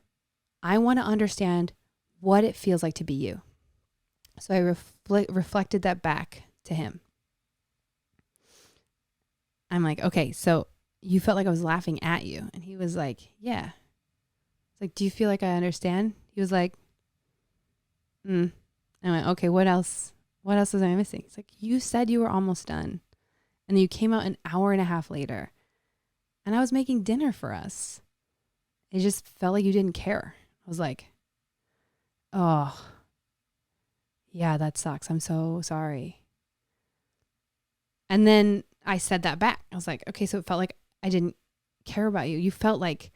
Speaker 1: I want to understand what it feels like to be you. So I reflected that back to him. I'm like, okay, so you felt like I was laughing at you. And he was like, yeah. It's like, do you feel like I understand? He was like, I went, okay, what else? What else was I missing? He's like, you said you were almost done. And then you came out an hour and a half later. And I was making dinner for us. It just felt like you didn't care. I was like, oh, yeah, that sucks. I'm so sorry. And then I said that back. I was like, okay, so it felt like I didn't care about you. You felt like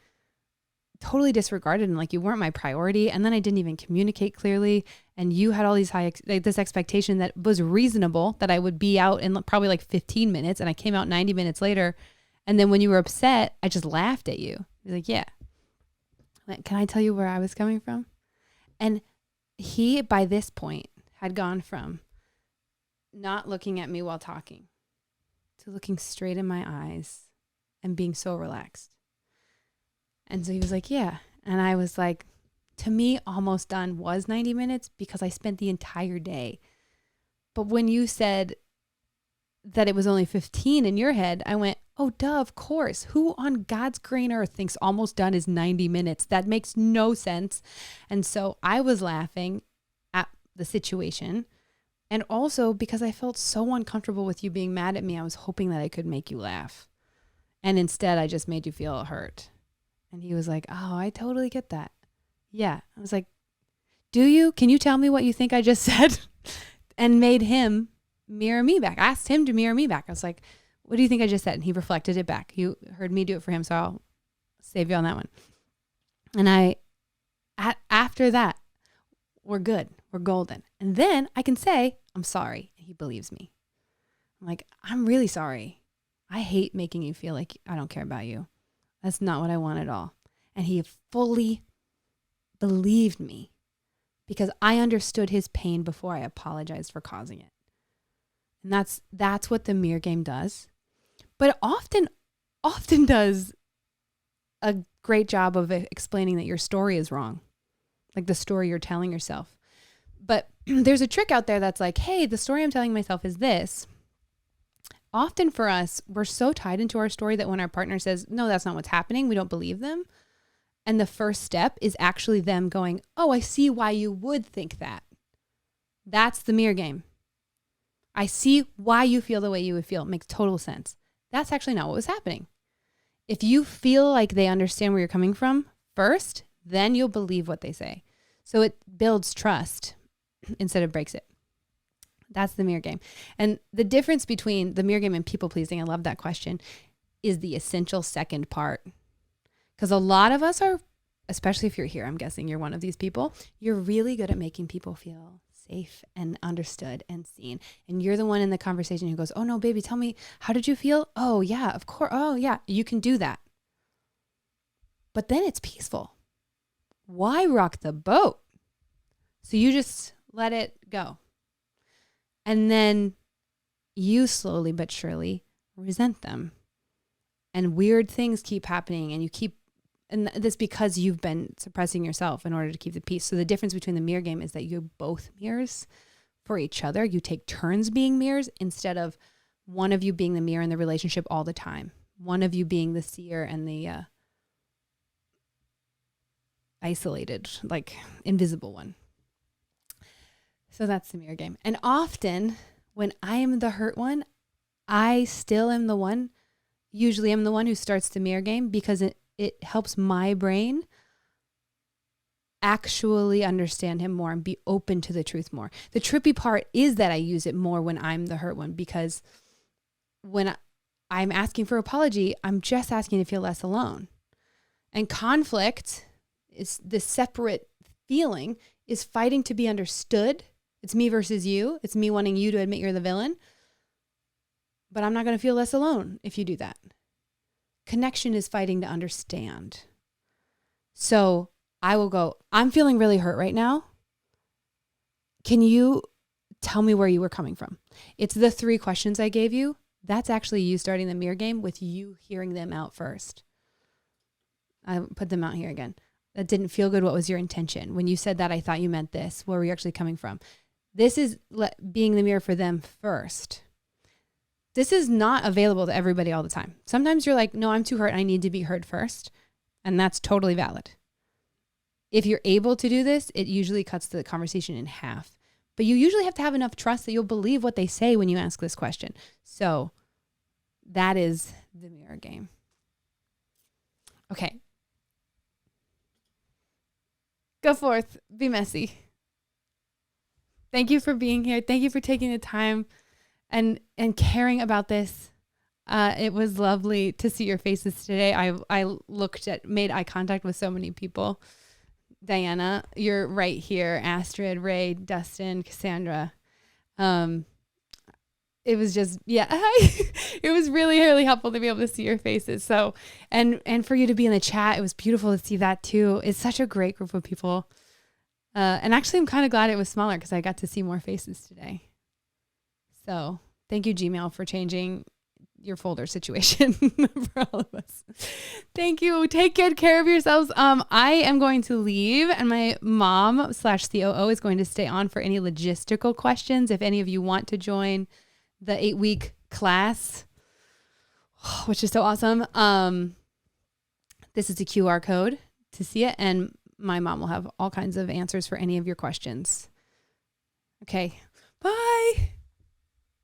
Speaker 1: totally disregarded and like you weren't my priority. And then I didn't even communicate clearly. And you had all these this expectation that was reasonable that I would be out in probably like 15 minutes. And I came out 90 minutes later. And then when you were upset, I just laughed at you. You're like, yeah. Can I tell you where I was coming from? And he, by this point, had gone from not looking at me while talking to looking straight in my eyes and being so relaxed. And so he was like, yeah. And I was like, to me, almost done was 90 minutes because I spent the entire day. But when you said that it was only 15 in your head, I went, oh, duh, of course. Who on God's green earth thinks almost done is 90 minutes? That makes no sense. And so I was laughing at the situation. And also because I felt so uncomfortable with you being mad at me, I was hoping that I could make you laugh. And instead, I just made you feel hurt. And he was like, oh, I totally get that. Yeah. I was like, do you? Can you tell me what you think I just said? And made him mirror me back. I asked him to mirror me back. I was like, what do you think I just said? And he reflected it back. You heard me do it for him, so I'll save you on that one. And after that, we're good. We're golden. And then I can say, I'm sorry. And he believes me. I'm like, I'm really sorry. I hate making you feel like I don't care about you. That's not what I want at all. And he fully believed me because I understood his pain before I apologized for causing it. And that's what the mirror game does. But it often does a great job of explaining that your story is wrong. Like the story you're telling yourself. But there's a trick out there that's like, hey, the story I'm telling myself is this. Often for us, we're so tied into our story that when our partner says, no, that's not what's happening, we don't believe them. And the first step is actually them going, oh, I see why you would think that. That's the mirror game. I see why you feel the way you would feel. It makes total sense. That's actually not what was happening. If you feel like they understand where you're coming from first, then you'll believe what they say. So it builds trust instead of breaks it. That's the mirror game. And the difference between the mirror game and people pleasing, I love that question, is the essential second part. Because a lot of us are, especially if you're here, I'm guessing you're one of these people, you're really good at making people feel safe and understood and seen. And you're the one in the conversation who goes, oh no, baby, tell me, how did you feel? Oh yeah, of course. Oh yeah, you can do that. But then it's peaceful. Why rock the boat? So you just let it go. And then you slowly but surely resent them. And weird things keep happening and that's because you've been suppressing yourself in order to keep the peace. So the difference between the mirror game is that you're both mirrors for each other. You take turns being mirrors instead of one of you being the mirror in the relationship all the time. One of you being the seer and the isolated, like invisible one. So that's the mirror game. And often when I am the hurt one, I still am the one, usually I'm the one who starts the mirror game because it helps my brain actually understand him more and be open to the truth more. The trippy part is that I use it more when I'm the hurt one because when I'm asking for apology, I'm just asking to feel less alone. And conflict is this separate feeling is fighting to be understood. It's me versus you. It's me wanting you to admit you're the villain. But I'm not going to feel less alone if you do that. Connection is fighting to understand. So I will go, I'm feeling really hurt right now. Can you tell me where you were coming from? It's the 3 questions I gave you. That's actually you starting the mirror game with you hearing them out first. I put them out here again. That didn't feel good. What was your intention? When you said that, I thought you meant this. Where were you actually coming from? This is being the mirror for them first. This is not available to everybody all the time. Sometimes you're like, no, I'm too hurt. I need to be heard first. And that's totally valid. If you're able to do this, it usually cuts the conversation in half. But you usually have to have enough trust that you'll believe what they say when you ask this question. So that is the mirror game. Okay. Go forth. Be messy. Thank you for being here. Thank you for taking the time and caring about this. It was lovely to see your faces today. I made eye contact with so many people. Diana, you're right here. Astrid, Ray, Dustin, Cassandra. It was just, it was really, really helpful to be able to see your faces. So, and for you to be in the chat, it was beautiful to see that too. It's such a great group of people. And actually I'm kind of glad it was smaller because I got to see more faces today. So thank you, Gmail, for changing your folder situation for all of us. Thank you. Take good care of yourselves. I am going to leave, and my mom/COO is going to stay on for any logistical questions. If any of you want to join the 8-week class, which is so awesome. This is a QR code to see it, and my mom will have all kinds of answers for any of your questions. Okay. Bye.